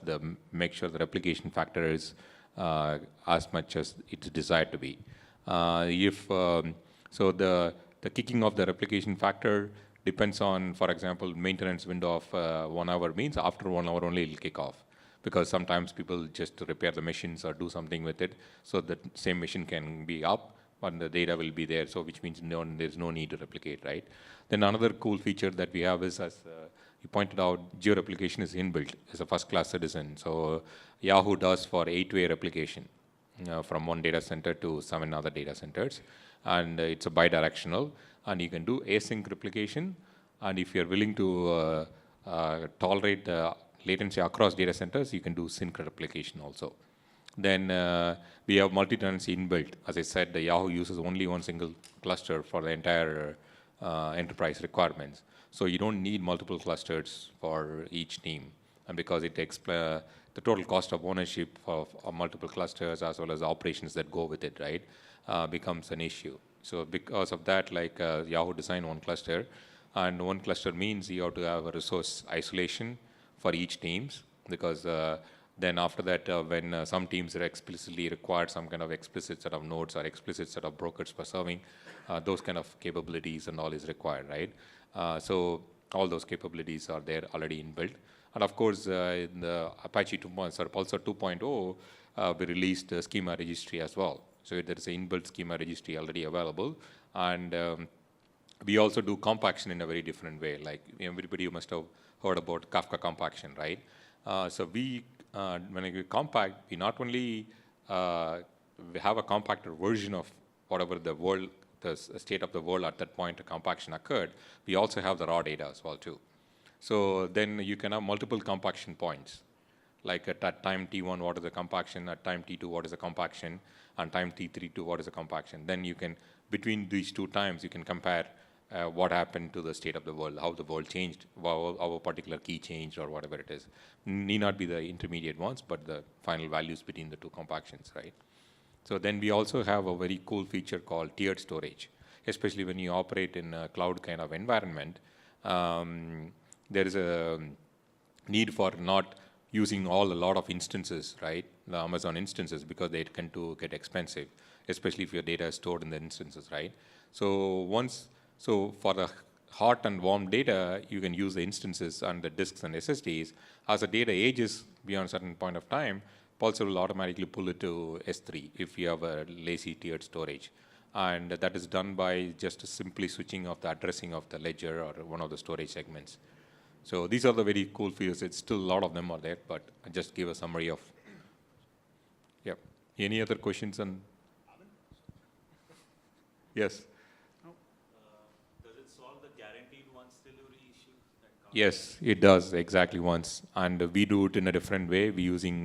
make sure the replication factor is as much as it's desired to be. So the kicking of the replication factor depends on, for example, maintenance window of 1 hour means after 1 hour only it'll kick off. Because sometimes people just repair the machines or do something with it, so that same machine can be up but the data will be there, so which means there's no need to replicate, right? Then another cool feature that we have is, as you pointed out, geo-replication is inbuilt as a first-class citizen. So Yahoo does for 8-way replication from one data center to 7 other data centers, and it's a bidirectional, and you can do async replication, and if you're willing to tolerate latency across data centers, you can do sync replication also. Then we have multi-tenancy inbuilt. As I said, the Yahoo uses only one single cluster for the entire enterprise requirements. So you don't need multiple clusters for each team. And because it takes the total cost of ownership of multiple clusters as well as the operations that go with it, right, becomes an issue. So because of that, like Yahoo designed one cluster, and one cluster means you have to have a resource isolation for each teams, because then after that, when some teams are explicitly required some kind of explicit set of nodes or explicit set of brokers for serving, those kind of capabilities and all is required, right? So all those capabilities are there already inbuilt. And of course, in the Apache 2.0 or Pulsar 2.0, we released the Schema Registry as well. So there is an inbuilt Schema Registry already available. And we also do compaction in a very different way. Like everybody must have heard about Kafka compaction, right? So we, when we compact, we not only we have a compacted version of whatever the state of the world at that point the compaction occurred, we also have the raw data as well too. So then you can have multiple compaction points. Like at time T1, what is the compaction? At time T2, what is the compaction? And time T3 to what is the compaction? Then you can, between these two times, you can compare what happened to the state of the world, how the world changed, how a particular key changed or whatever it is. Need not be the intermediate ones, but the final values between the two compactions, right? So then we also have a very cool feature called tiered storage, especially when you operate in a cloud kind of environment. There is a need for not using a lot of instances, right? The Amazon instances, because they tend to get expensive, especially if your data is stored in the instances, right? So for the hot and warm data, you can use the instances and the disks and SSDs. As the data ages beyond a certain point of time, Pulsar will automatically pull it to S3 if you have a lazy tiered storage. And that is done by just simply switching off the addressing of the ledger or one of the storage segments. So these are the very cool features. It's still a lot of them are there, but I just give a summary of. Yeah. Any other questions on? Yes. Does it solve the guaranteed once delivery issue? Yes, it does exactly once, and we do it in a different way. We're using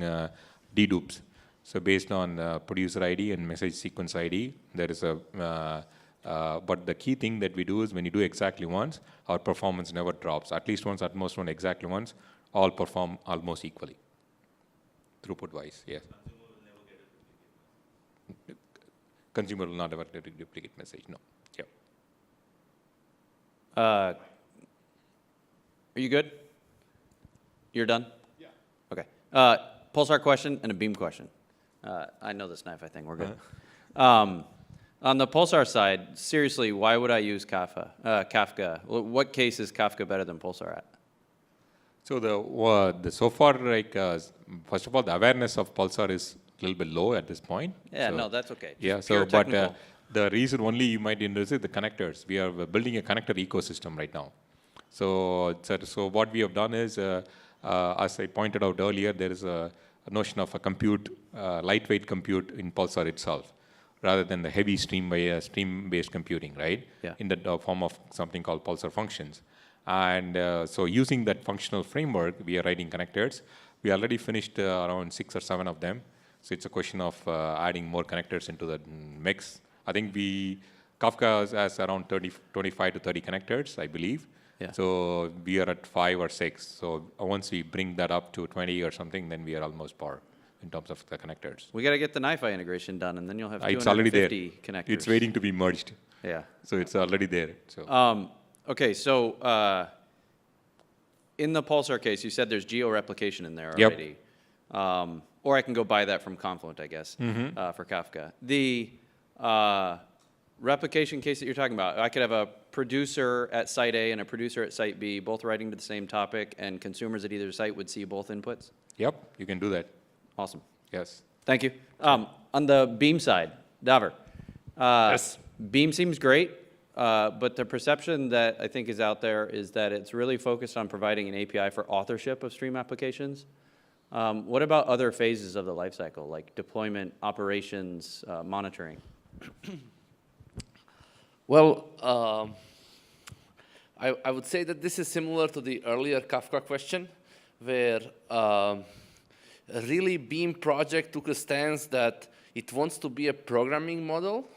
dedupes. So based on producer ID and message sequence ID, there is a. But the key thing that we do is when you do exactly once, our performance never drops. At least once, at most one, exactly once, all perform almost equally. Throughput-wise, yes. Consumer will not ever get a duplicate message, no. Yeah. Are you good? You're done? Yeah. Okay. Pulsar question and a Beam question. I know this NiFi thing, we're good. On the Pulsar side, seriously, why would I use Kafka? What case is Kafka better than Pulsar at? So so far, like first of all, the awareness of Pulsar is a little bit low at this point. Yeah, so, no, that's okay. Just yeah, so but the reason only you might interest is the connectors. We are building a connector ecosystem right now. So what we have done is, as I pointed out earlier, there is a notion of a compute, lightweight compute in Pulsar itself, rather than the heavy stream-based computing, right? Yeah. In the form of something called Pulsar Functions. And so using that functional framework, we are writing connectors. We already finished around 6 or 7 of them. So it's a question of adding more connectors into the mix. I think Kafka has around 25 to 30 connectors, I believe. Yeah. So we are at 5 or 6. So once we bring that up to 20 or something, then we are almost par in terms of the connectors. We got to get the NiFi integration done, and then you'll have 250 it's already there. connectors. It's waiting to be merged. Yeah. So it's already there. So. Okay, so in the Pulsar case, you said there's geo-replication in there Yep. already. Or I can go buy that from Confluent, I guess, for Kafka. The replication case that you're talking about, I could have a producer at site A and a producer at site B, both writing to the same topic, and consumers at either site would see both inputs? Yep, you can do that. Awesome. Yes. Thank you. On the Beam side, Davor, Yes. Beam seems great, but the perception that I think is out there is that it's really focused on providing an API for authorship of stream applications. What about other phases of the lifecycle, like deployment, operations, monitoring? Well, I would say that this is similar to the earlier Kafka question, where really Beam project took a stance that it wants to be a programming model,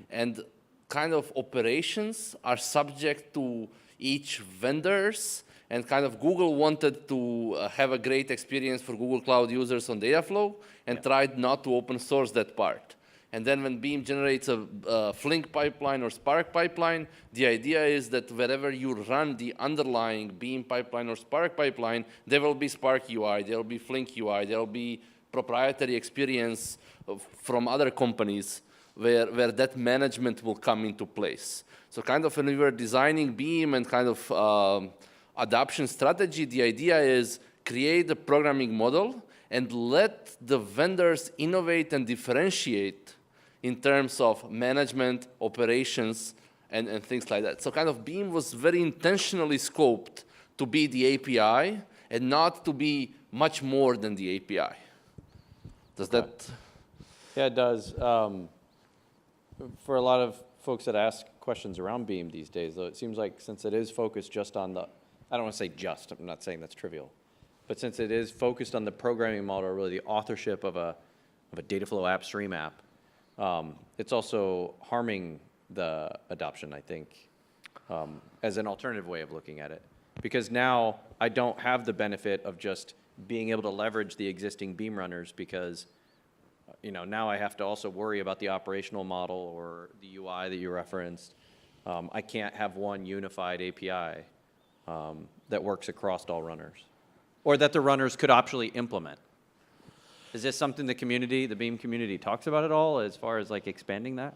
and kind of operations are subject to each vendors, and kind of Google wanted to have a great experience for Google Cloud users on Dataflow, and tried not to open source that part. And then when Beam generates a Flink pipeline or Spark pipeline, the idea is that wherever you run the underlying Beam pipeline or Spark pipeline, there will be Spark UI, there will be Flink UI, there will be proprietary experience from other companies where that management will come into place. So kind of when we were designing Beam and kind of adoption strategy, the idea is create a programming model and let the vendors innovate and differentiate in terms of management, operations, and things like that. So kind of Beam was very intentionally scoped to be the API and not to be much more than the API. Does that? Yeah, it does. For a lot of folks that ask questions around Beam these days, though, it seems like since it is focused just on the, I don't want to say just, I'm not saying that's trivial, but since it is focused on the programming model, really the authorship of a Dataflow app, stream app, it's also harming the adoption, I think, as an alternative way of looking at it. Because now I don't have the benefit of just being able to leverage the existing Beam runners because now I have to also worry about the operational model or the UI that you referenced. I can't have one unified API that works across all runners, or that the runners could actually implement. Is this something the community, the Beam community, talks about at all as far as like expanding that?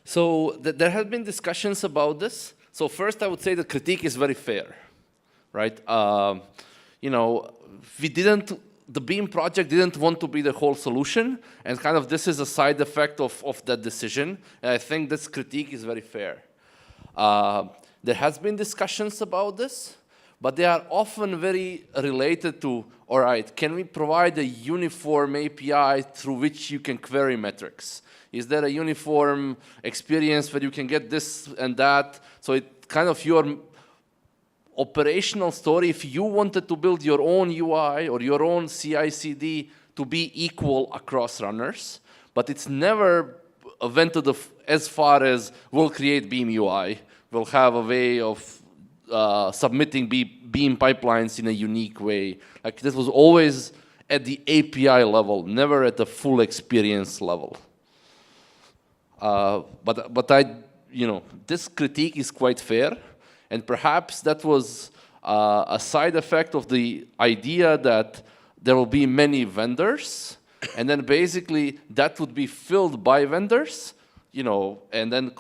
So there have been discussions about this. So first, I would say the critique is very fair, right? The Beam project didn't want to be the whole solution, and kind of this is a side effect of that decision. And I think this critique is very fair. There has been discussions about this, but they are often very related to, all right, can we provide a uniform API through which you can query metrics? Is there a uniform experience where you can get this and that? So it kind of your operational story, if you wanted to build your own UI or your own CI/CD to be equal across runners, but it's never went to as far as we'll create Beam UI, we'll have a way of submitting Beam pipelines in a unique way. Like this was always at the API level, never at the full experience level. But this critique is quite fair. And perhaps that was a side effect of the idea that there will be many vendors, and then basically that would be filled by vendors, and then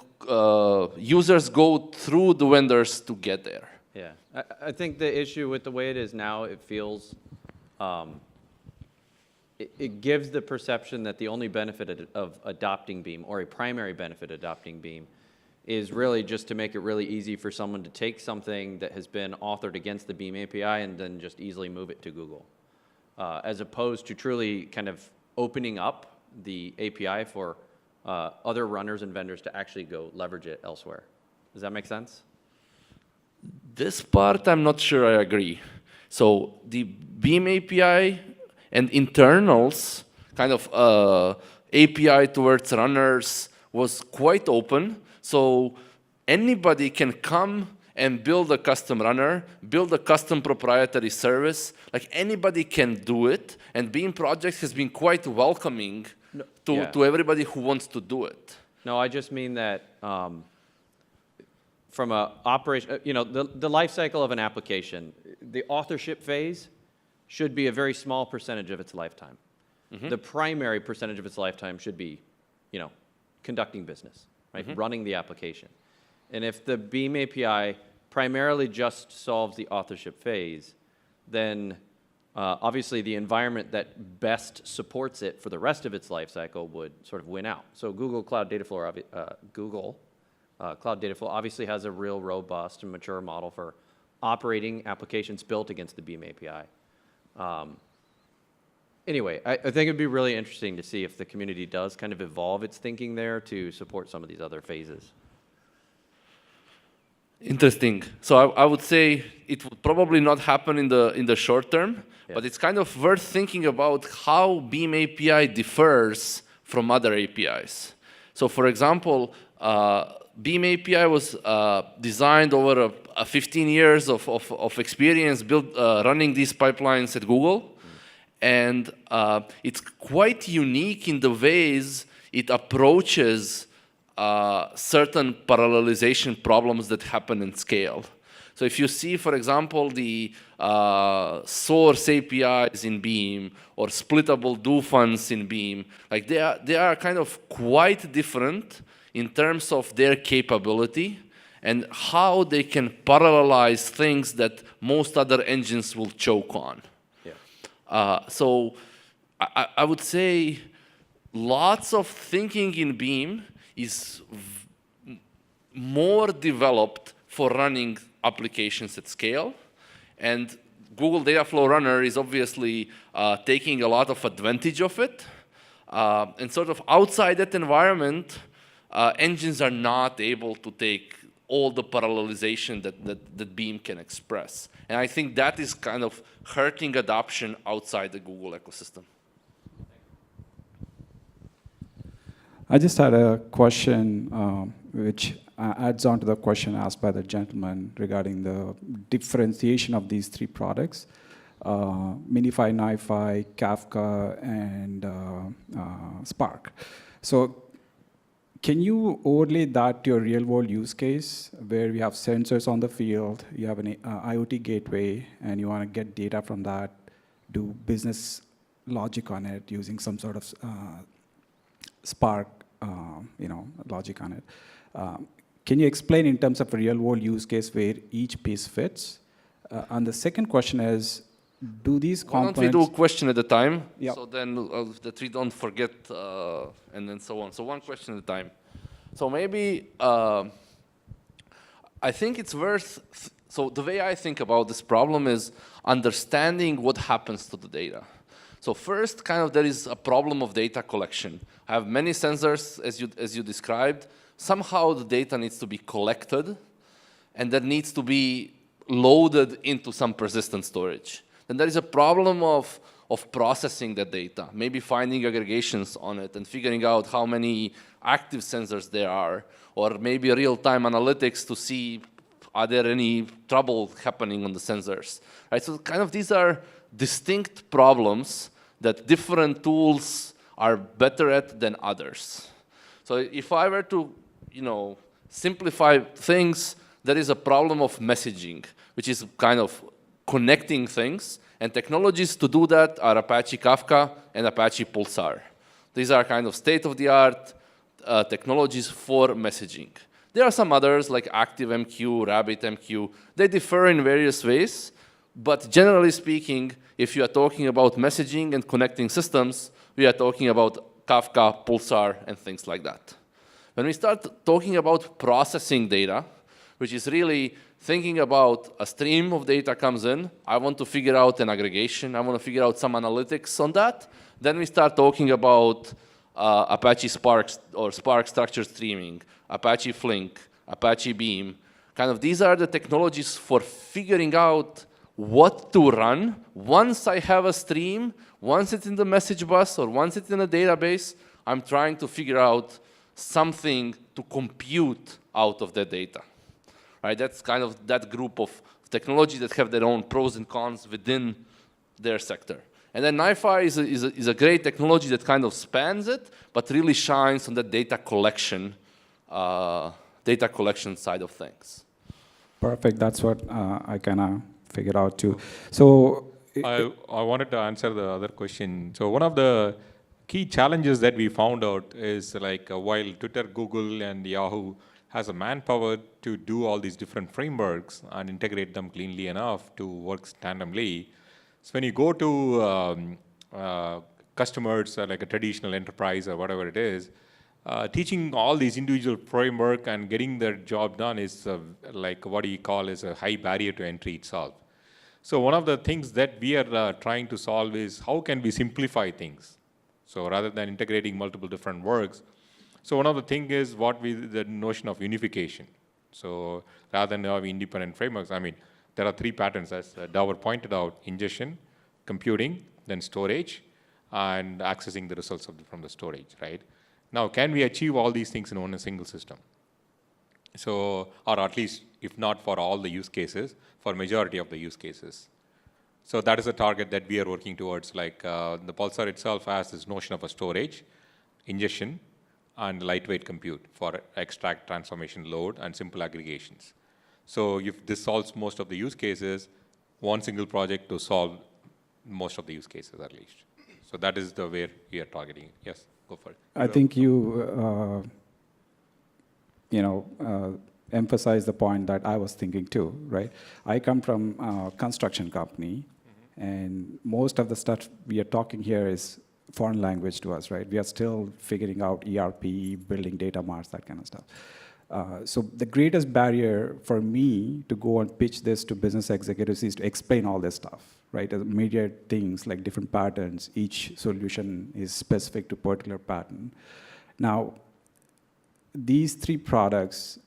users go through the vendors to get there. Yeah, I think the issue with the way it is now, it feels, it gives the perception that the only benefit of adopting Beam, or a primary benefit of adopting Beam, is really just to make it really easy for someone to take something that has been authored against the Beam API and then just easily move it to Google, as opposed to truly kind of opening up the API for other runners and vendors to actually go leverage it elsewhere. Does that make sense? This part, I'm not sure I agree. So the Beam API and internals, kind of API towards runners, was quite open. So anybody can come and build a custom runner, build a custom proprietary service. Like anybody can do it. And Beam Project has been quite welcoming to everybody who wants to do it. No, I just mean that from a operation, the life cycle of an application, the authorship phase should be a very small percentage of its lifetime. Mm-hmm. The primary percentage of its lifetime should be, conducting business. Right, mm-hmm. Running the application. And if the Beam API primarily just solves the authorship phase, then obviously the environment that best supports it for the rest of its life cycle would sort of win out. So Google Cloud Dataflow, Cloud Dataflow obviously has a real robust and mature model for operating applications built against the Beam API. Anyway, I think it'd be really interesting to see if the community does kind of evolve its thinking there to support some of these other phases. Interesting. So I would say it would probably not happen in the short term, but it's kind of worth thinking about how Beam API differs from other APIs. So for example, Beam API was designed over 15 years of experience running these pipelines at Google. And it's quite unique in the ways it approaches certain parallelization problems that happen in scale. So if you see, for example, the source APIs in Beam or splittable do funds in Beam, like they are kind of quite different in terms of their capability and how they can parallelize things that most other engines will choke on. So I would say lots of thinking in Beam is more developed for running applications at scale. And Google Dataflow Runner is obviously taking a lot of advantage of it. And sort of outside that environment, engines are not able to take all the parallelization that Beam can express. And I think that is kind of hurting adoption outside the Google ecosystem. I just had a question which adds on to the question asked by the gentleman regarding the differentiation of these three products, NiFi, NiFi, Kafka, and Spark. So can you overlay that to your real-world use case where we have sensors on the field, you have an IoT gateway, and you want to get data from that, do business logic on it using some sort of Spark, logic on it. Can you explain in terms of a real-world use case where each piece fits? And the second question is, do these components... Why don't we do a question at a time? Yep. So then that we don't forget and then so on. So one question at a time. So maybe I think it's worth... So the way I think about this problem is understanding what happens to the data. So first, kind of there is a problem of data collection. I have many sensors, as you described. Somehow the data needs to be collected, and that needs to be loaded into some persistent storage. Then there is a problem of processing the data, maybe finding aggregations on it and figuring out how many active sensors there are, or maybe real-time analytics to see are there any trouble happening on the sensors. Right? So kind of these are distinct problems that different tools are better at than others. So if I were to, simplify things, there is a problem of messaging, which is kind of connecting things. And technologies to do that are Apache Kafka and Apache Pulsar. These are kind of state-of-the-art technologies for messaging. There are some others like ActiveMQ, RabbitMQ. They differ in various ways. But generally speaking, if you are talking about messaging and connecting systems, we are talking about Kafka, Pulsar, and things like that. When we start talking about processing data, which is really thinking about a stream of data comes in, I want to figure out an aggregation, I want to figure out some analytics on that, then we start talking about Apache Spark or Spark Structured Streaming, Apache Flink, Apache Beam. Kind of these are the technologies for figuring out what to run once I have a stream, once it's in the message bus or once it's in a database, I'm trying to figure out something to compute out of that data. Right? That's kind of that group of technologies that have their own pros and cons within their sector. And then NiFi is a great technology that kind of spans it, but really shines on the data collection side of things. Perfect. That's what I kind of figured out too. So I wanted to answer the other question. So one of the key challenges that we found out is like while Twitter, Google, and Yahoo has a manpower to do all these different frameworks and integrate them cleanly enough to work tandemly, So when you go to customers like a traditional enterprise or whatever it is, teaching all these individual framework and getting their job done is like what you call is a high barrier to entry itself. So one of the things that we are trying to solve is how can we simplify things? So rather than integrating multiple different works, so one of the things is the notion of unification. So rather than having independent frameworks, I mean, there are three patterns as Davor pointed out: ingestion, computing, then storage, and accessing the results from the storage, right? Now, can we achieve all these things in one single system? So, or at least, if not for all the use cases, for majority of the use cases. So that is a target that we are working towards. Like the Pulsar itself has this notion of a storage, ingestion, and lightweight compute for extract, transformation, load, and simple aggregations. So if this solves most of the use cases, one single project to solve most of the use cases at least. So that is the way we are targeting. Yes, go for it. I think you, emphasize the point that I was thinking too, right? I come from a construction company, and most of the stuff we are talking here is foreign language to us, right? We are still figuring out ERP, building data marts, that kind of stuff. So the greatest barrier for me to go and pitch this to business executives is to explain all this stuff, right? Immediate things like different patterns. Each solution is specific to particular pattern. Now, these three products,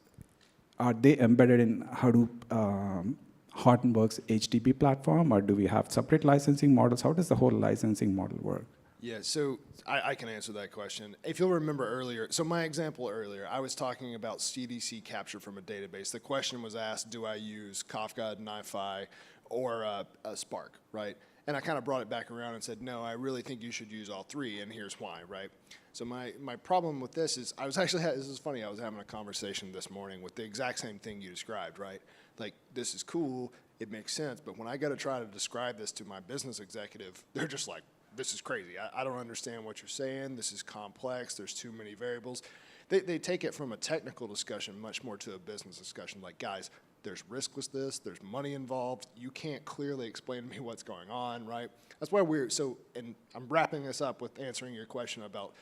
are they embedded in Hadoop Hortonworks HDB platform, or do we have separate licensing models? How does the whole licensing model work? Yeah, so I can answer that question. If you'll remember earlier, so my example earlier, I was talking about CDC capture from a database. The question was asked, do I use Kafka, NiFi, or Spark, right? And I kind of brought it back around and said, no, I really think you should use all three, and here's why, right? So my problem with this is, this is funny, I was having a conversation this morning with the exact same thing you described, right? Like, this is cool, it makes sense, but when I got to try to describe this to my business executive, they're just like, this is crazy. I don't understand what you're saying. This is complex. There's too many variables. They take it from a technical discussion much more to a business discussion. Like, guys, there's risk with this. There's money involved. You can't clearly explain to me what's going on, right? That's why and I'm wrapping this up with answering your question about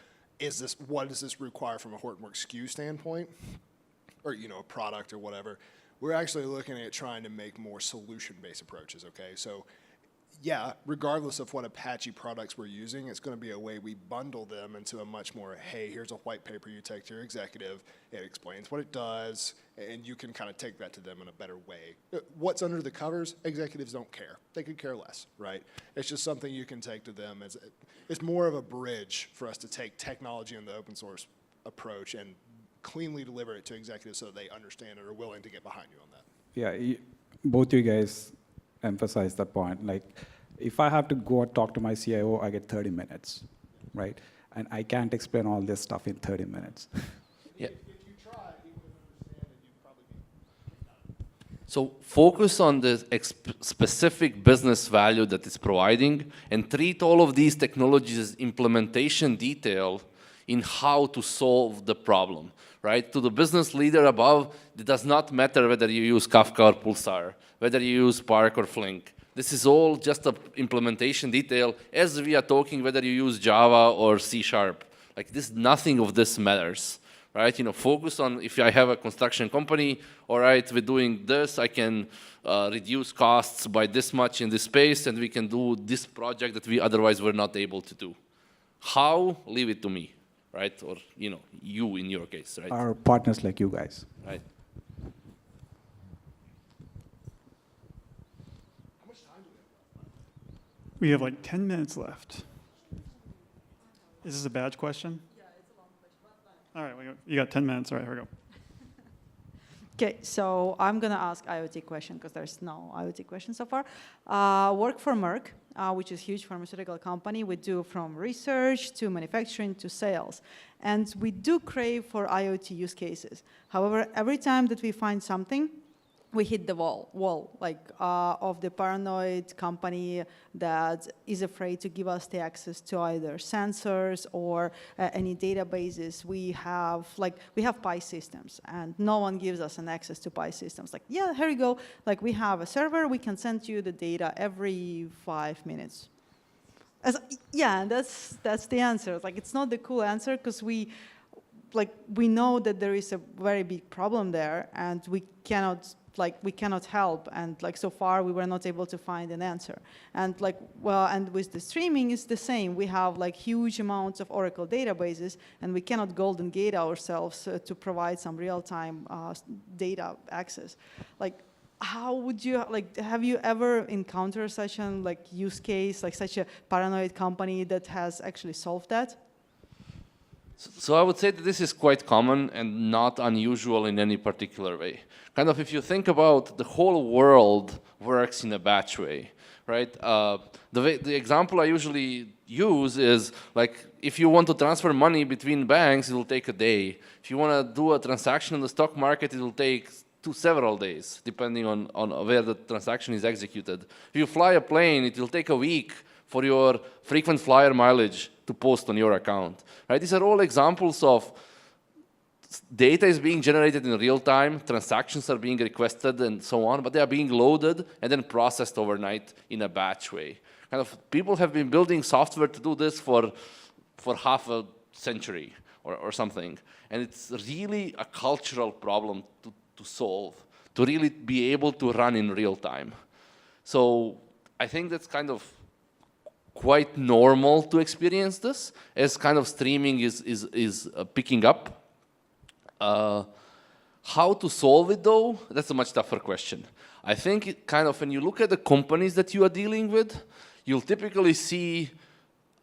what does this require from a Hortonworks SKU standpoint, or a product or whatever. We're actually looking at trying to make more solution-based approaches. Okay, so. Yeah, regardless of what Apache products we're using, it's going to be a way we bundle them into a much more, hey, here's a white paper you take to your executive, it explains what it does, and you can kind of take that to them in a better way. What's under the covers, executives don't care. They could care less, right? It's just something you can take to them. It's more of a bridge for us to take technology and the open source approach and cleanly deliver it to executives so that they understand and are willing to get behind you on that. Yeah, both you guys emphasize that point. Like, if I have to go and talk to my CIO, I get 30 minutes, right? And I can't explain all this stuff in 30 minutes. Yeah. If you try, he would understand and you'd probably be. So focus on the specific business value that it's providing, and treat all of these technologies as implementation detail in how to solve the problem, right? To the business leader above, it does not matter whether you use Kafka or Pulsar, whether you use Spark or Flink. This is all just an implementation detail, as we are talking whether you use Java or C#. Like this, nothing of this matters, right? Focus on, if I have a construction company, all right, we're doing this, I can reduce costs by this much in this space, and we can do this project that we otherwise were not able to do. How? Leave it to me, right? Or, you in your case, right? Our partners like you guys. Right. We have like 10 minutes left. Is this a badge question? Yeah, it's a long question. All right, you got 10 minutes. All right, here we go. Okay, so I'm going to ask IoT question because there's no IoT question so far. Work for Merck, which is a huge pharmaceutical company. We do from research to manufacturing to sales. And we do crave for IoT use cases. However, every time that we find something, we hit the wall of the paranoid company that is afraid to give us the access to either sensors or any databases. We have Pi systems, and no one gives us an access to Pi systems. Like, yeah, here you go. Like, we have a server, we can send you the data every 5 minutes. Yeah, that's the answer. Like, it's not the cool answer because we know that there is a very big problem there, and we cannot help, and so far we were not able to find an answer. And and with the streaming it's the same. We have huge amounts of Oracle databases, and we cannot golden gate ourselves to provide some real-time data access. How would you, have you ever encountered such an use case, such a paranoid company that has actually solved that? So I would say that this is quite common and not unusual in any particular way. Kind of if you think about the whole world works in a batch way, right? The example I usually use is if you want to transfer money between banks, it will take a day. If you want to do a transaction in the stock market, it will take several days, depending on where the transaction is executed. If you fly a plane, it will take a week for your frequent flyer mileage to post on your account. Right? These are all examples of data is being generated in real time, transactions are being requested and so on, but they are being loaded and then processed overnight in a batch way. Kind of people have been building software to do this for half a century or something. And it's really a cultural problem to solve, to really be able to run in real time. So I think that's kind of quite normal to experience this as kind of streaming is picking up. How to solve it though, that's a much tougher question. I think kind of when you look at the companies that you are dealing with, you'll typically see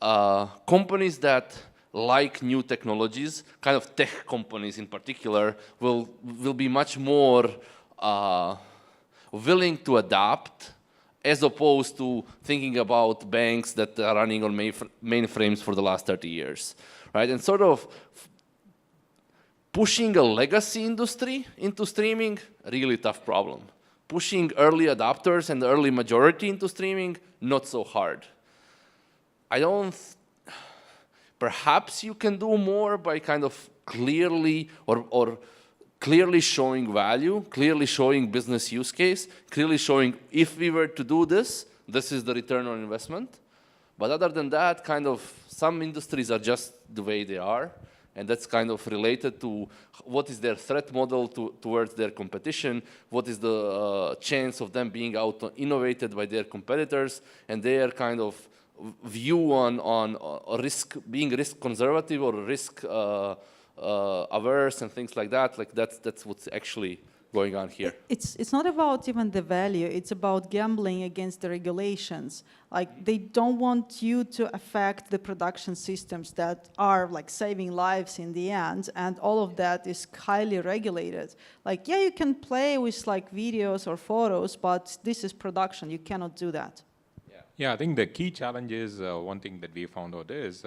companies that like new technologies, kind of tech companies in particular, will be much more willing to adapt as opposed to thinking about banks that are running on mainframes for the last 30 years, right? And sort of pushing a legacy industry into streaming, really tough problem. Pushing early adopters and the early majority into streaming, not so hard. Perhaps you can do more by kind of clearly or clearly showing value, clearly showing business use case, clearly showing if we were to do this, this is the return on investment. But other than that, kind of some industries are just the way they are, and that's kind of related to what is their threat model towards their competition, what is the chance of them being out-innovated by their competitors, and their kind of view on risk, being risk conservative or risk averse and things like that. That's what's actually going on here. It's not about even the value. It's about gambling against the regulations. They don't want you to affect the production systems that are saving lives in the end, and all of that is highly regulated. Yeah, you can play with videos or photos, but this is production. You cannot do that. Yeah, I think the key challenge is one thing that we found out is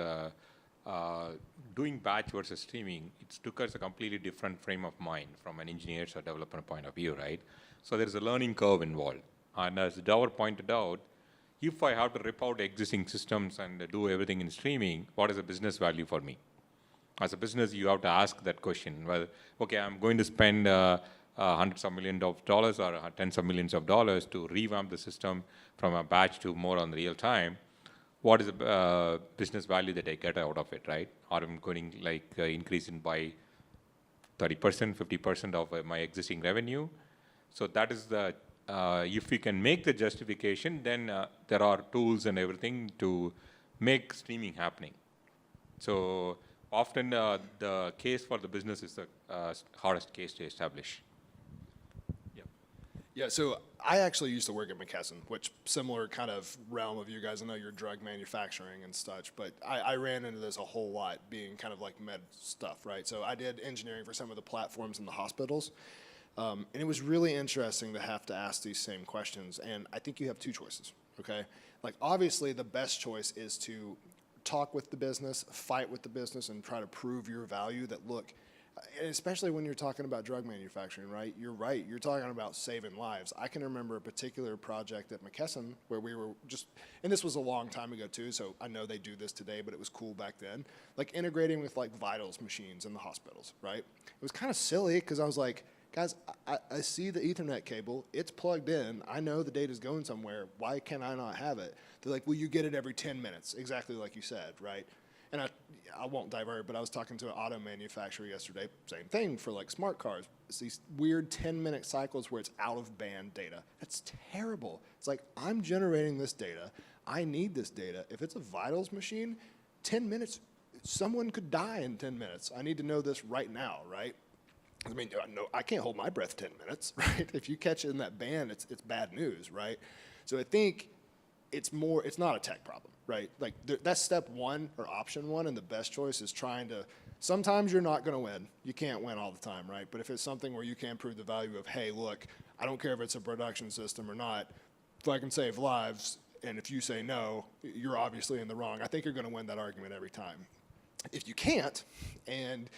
doing batch versus streaming. It took us a completely different frame of mind from an engineer's or developer point of view, right? So there's a learning curve involved. And as Davor pointed out, if I have to rip out existing systems and do everything in streaming, what is the business value for me? As a business, you have to ask that question. Well, okay, I'm going to spend hundreds of millions of dollars or tens of millions of dollars to revamp the system from a batch to more on real time. What is the business value that I get out of it, right? Or I'm going increase in by 30%, 50% of my existing revenue. So that is the, if we can make the justification, then there are tools and everything to make streaming happening. So often the case for the business is the hardest case to establish. Yeah, so I actually used to work at McKesson, which similar kind of realm of you guys. I know you're drug manufacturing and such, but I ran into this a whole lot being kind of like med stuff, right? So I did engineering for some of the platforms in the hospitals. And it was really interesting to have to ask these same questions. And I think you have two choices, okay? Obviously the best choice is to talk with the business, fight with the business, and try to prove your value that, look, And especially when you're talking about drug manufacturing, right? You're right. You're talking about saving lives. I can remember a particular project at McKesson where we were just, and this was a long time ago too, so I know they do this today, but it was cool back then, like integrating with like vitals machines in the hospitals, right? It was kind of silly because I was like, guys, I see the Ethernet cable. It's plugged in. I know the data's going somewhere. Why can I not have it? They're like, well, you get it every 10 minutes, exactly like you said, right? And I won't divert, but I was talking to an auto manufacturer yesterday, same thing for like smart cars. It's these weird 10-minute cycles where it's out of band data. That's terrible. It's like, I'm generating this data. I need this data. If it's a vitals machine, 10 minutes, someone could die in 10 minutes. I need to know this right now, right? I mean, no, I can't hold my breath 10 minutes, right? If you catch it in that band, it's bad news, right? So I think it's not a tech problem, right? Like that's step one or option one, and the best choice is trying to, sometimes you're not gonna win. You can't win all the time, right? But if it's something where you can prove the value of, hey, look, I don't care if it's a production system or not, if I can save lives, and if you say no, you're obviously in the wrong, I think you're gonna win that argument every time. If you can't, and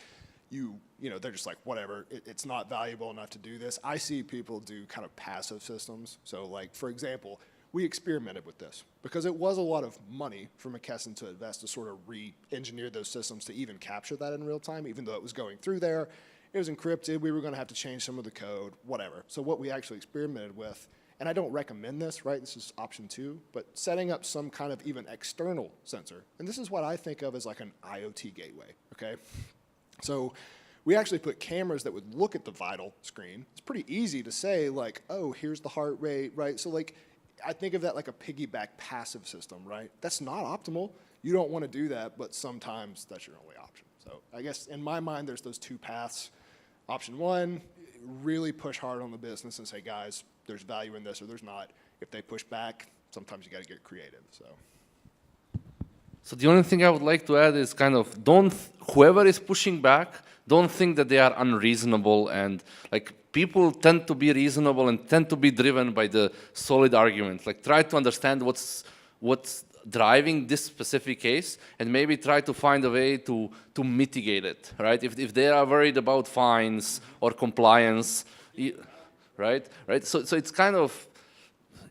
you know, they're just like, whatever, it's not valuable enough to do this. I see people do kind of passive systems. So like, for example, we experimented with this because it was a lot of money for McKesson to invest to sort of re-engineer those systems to even capture that in real time, even though it was going through there. It was encrypted. We were going to have to change some of the code, whatever. So what we actually experimented with, and I don't recommend this, right? This is option 2, but setting up some kind of even external sensor. And this is what I think of as like an IoT gateway, okay? So we actually put cameras that would look at the vital screen. It's pretty easy to say like, oh, here's the heart rate, right? So like, I think of that like a piggyback passive system, right? That's not optimal. You don't want to do that, but sometimes that's your only option. So I guess in my mind, there's those 2 paths. Option 1, really push hard on the business and say, guys, there's value in this or there's not. If they push back, sometimes you got to get creative, So the only thing I would like to add is kind of whoever is pushing back, don't think that they are unreasonable, and like people tend to be reasonable and tend to be driven by the solid argument. Like try to understand what's driving this specific case and maybe try to find a way to mitigate it, right? If they are worried about fines or compliance, right? So it's kind of,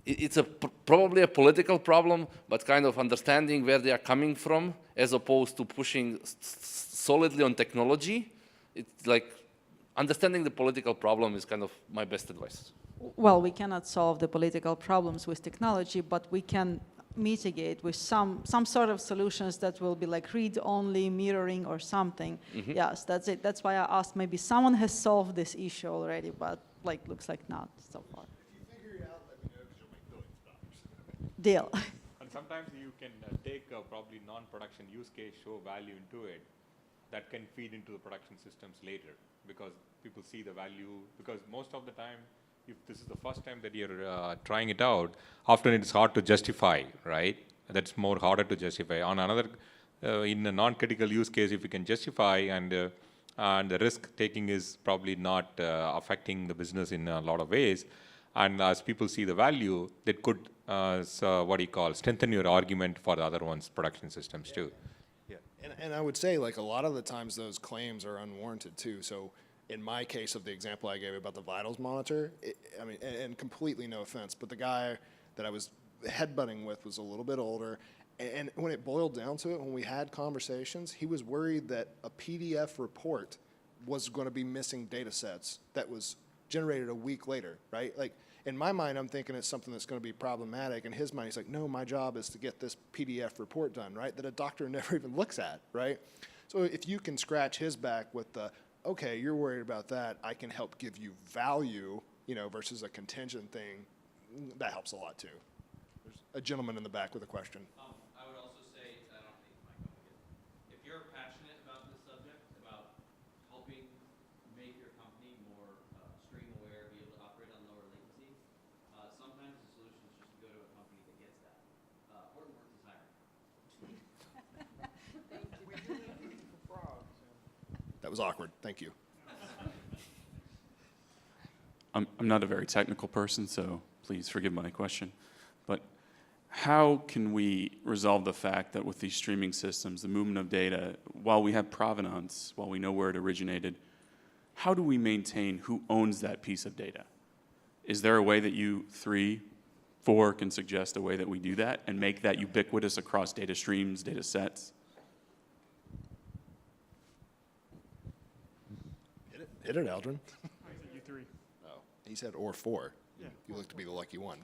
it's probably a political problem, but kind of understanding where they are coming from as opposed to pushing solidly on technology. It's like understanding the political problem is kind of my best advice. Well, we cannot solve the political problems with technology, but we can mitigate with some sort of solutions that will be like read-only mirroring or something. Mm-hmm. Yes, that's it. That's why I asked maybe someone has solved this issue already, but like looks like not so far. Deal. And sometimes you can take a probably non-production use case, show value into it, that can feed into the production systems later because people see the value. Because most of the time, if this is the first time that you're trying it out, often it's hard to justify, right? That's more harder to justify. On another, in a non-critical use case, if you can justify and the risk taking is probably not affecting the business in a lot of ways. And as people see the value, that could, strengthen your argument for the other ones, production systems too. Yeah, and I would say like a lot of the times those claims are unwarranted too. So in my case of the example I gave about the vitals monitor, I mean, and completely no offense, but the guy that I was headbutting with was a little bit older. And when it boiled down to it, when we had conversations, he was worried that a PDF report was going to be missing data sets that was generated a week later, right? Like, in my mind, I'm thinking it's something that's going to be problematic. In his mind, he's like, no, my job is to get this PDF report done, right? That a doctor never even looks at, right? So if you can scratch his back with the, okay, you're worried about that, I can help give you value, you know, versus a contingent thing, that helps a lot too. There's a gentleman in the back with a question. I would also say, I don't think my company is, if you're passionate about this subject, about helping make your company more stream aware, be able to operate on lower latency, sometimes the solution is just to go to a company that gets that. Hortonworks is hiring. That was awkward. Thank you. I'm not a very technical person, so please forgive my question. But how can we resolve the fact that with these streaming systems, the movement of data, while we have provenance, while we know where it originated, how do we maintain who owns that piece of data? Is there a way that you 3, 4 can suggest a way that we do that and make that ubiquitous across data streams, data sets? Hit it, Aldrin. I said you 3. Oh, he said or 4. Yeah. You look to be the lucky one.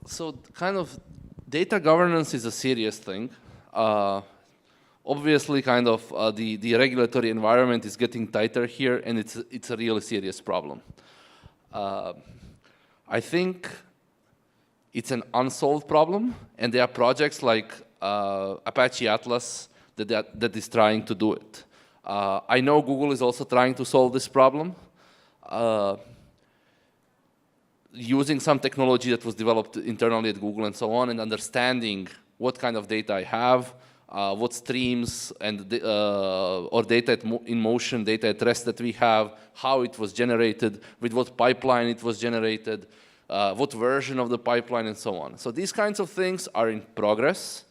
So kind of data governance is a serious thing. Obviously, kind of the regulatory environment is getting tighter here, and it's a really serious problem. I think it's an unsolved problem, and there are projects like Apache Atlas that is trying to do it. I know Google is also trying to solve this problem using some technology that was developed internally at Google and so on, and understanding what kind of data I have, what streams and or data in motion, data at rest that we have, how it was generated, with what pipeline it was generated, what version of the pipeline, and so on. So these kinds of things are in progress.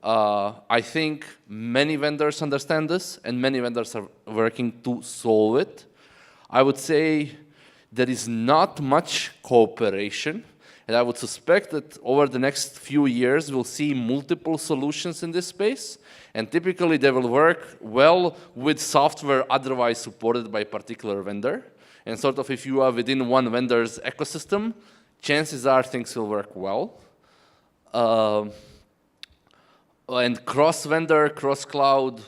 I think many vendors understand this, and many vendors are working to solve it. I would say there is not much cooperation, and I would suspect that over the next few years, we'll see multiple solutions in this space, and typically they will work well with software otherwise supported by a particular vendor. And sort of if you are within one vendor's ecosystem, chances are things will work well. And cross-vendor, cross-cloud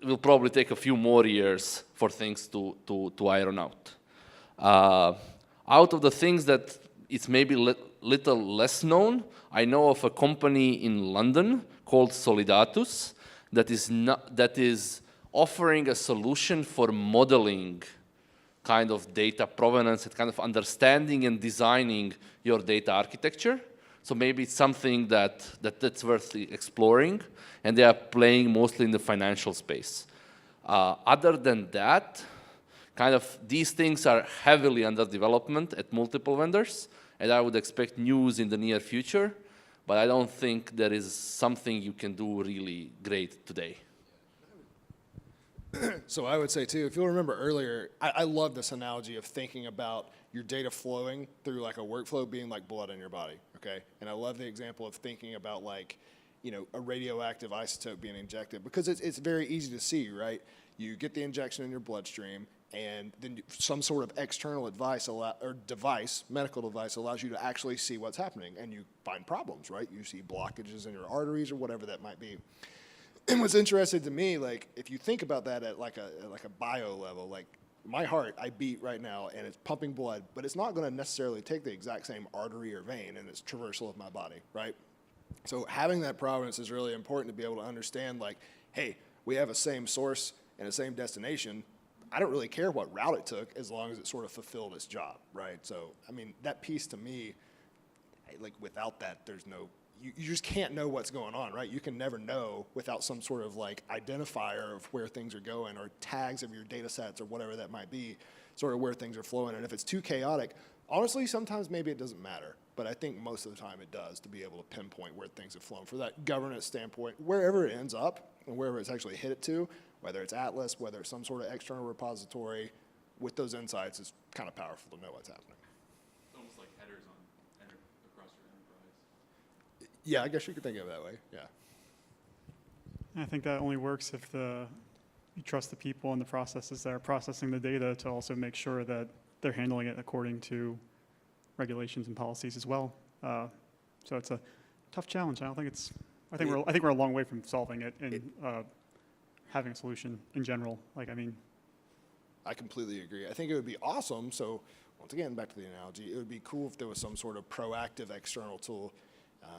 will probably take a few more years for things to iron out. Out of the things that it's maybe little less known, I know of a company in London called Solidatus that is offering a solution for modeling kind of data provenance and kind of understanding and designing your data architecture. So maybe it's something that's worth exploring, and they are playing mostly in the financial space. Other than that, kind of these things are heavily under development at multiple vendors, and I would expect news in the near future, but I don't think there is something you can do really great today. So I would say too, if you'll remember earlier, I love this analogy of thinking about your data flowing through like a workflow being like blood in your body, okay? And I love the example of thinking about like, you know, a radioactive isotope being injected, because it's very easy to see, right? You get the injection in your bloodstream, and then some sort of external medical device allows you to actually see what's happening, and you find problems, right? You see blockages in your arteries or whatever that might be. And what's interesting to me, like if you think about that at like a bio level, like my heart, I beat right now and it's pumping blood, but it's not going to necessarily take the exact same artery or vein in its traversal of my body, right? So having that provenance is really important to be able to understand, like, hey, we have a same source and a same destination. I don't really care what route it took as long as it sort of fulfilled its job, right? So, I mean, that piece to me, like without that, there's no, you just can't know what's going on, right? You can never know without some sort of like identifier of where things are going, or tags of your data sets or whatever that might be, sort of where things are flowing. And if it's too chaotic, honestly, sometimes maybe it doesn't matter. But I think most of the time it does, to be able to pinpoint where things have flown. For that governance standpoint, wherever it ends up and wherever it's actually hit it to, whether it's Atlas, whether it's some sort of external repository, with those insights, it's kind of powerful to know what's happening. It's almost like headers across your enterprise. Yeah, I guess you could think of it that way, yeah. I think that only works if you trust the people and the processes that are processing the data to also make sure that they're handling it according to regulations and policies as well. So it's a tough challenge. I think we're a long way from solving it and having a solution in general. Like, I mean, I completely agree. I think it would be awesome. So once again, back to the analogy, it would be cool if there was some sort of proactive external tool.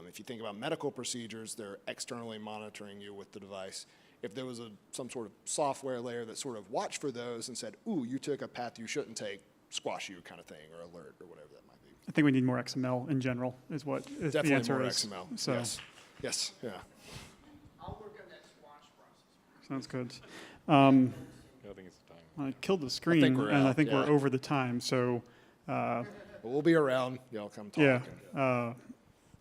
If you think about medical procedures, they're externally monitoring you with the device. If there was some sort of software layer that sort of watched for those and said, ooh, you took a path you shouldn't take, squash you kind of thing, or alert, or whatever that might be. I think we need more XML in general is what the answer is. Definitely more XML, So, yes. Yes, yeah. I'll work on that squash process. sounds good. I think it's time. I killed the screen, we're we're over the time. So But we'll be around. Y'all come talk. yeah.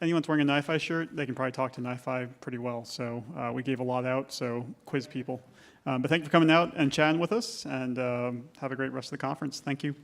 anyone's wearing a NiFi shirt, they can probably talk to NiFi pretty well. So we gave a lot out, so quiz people. But thank you for coming out and chatting with us, and have a great rest of the conference. Thank you.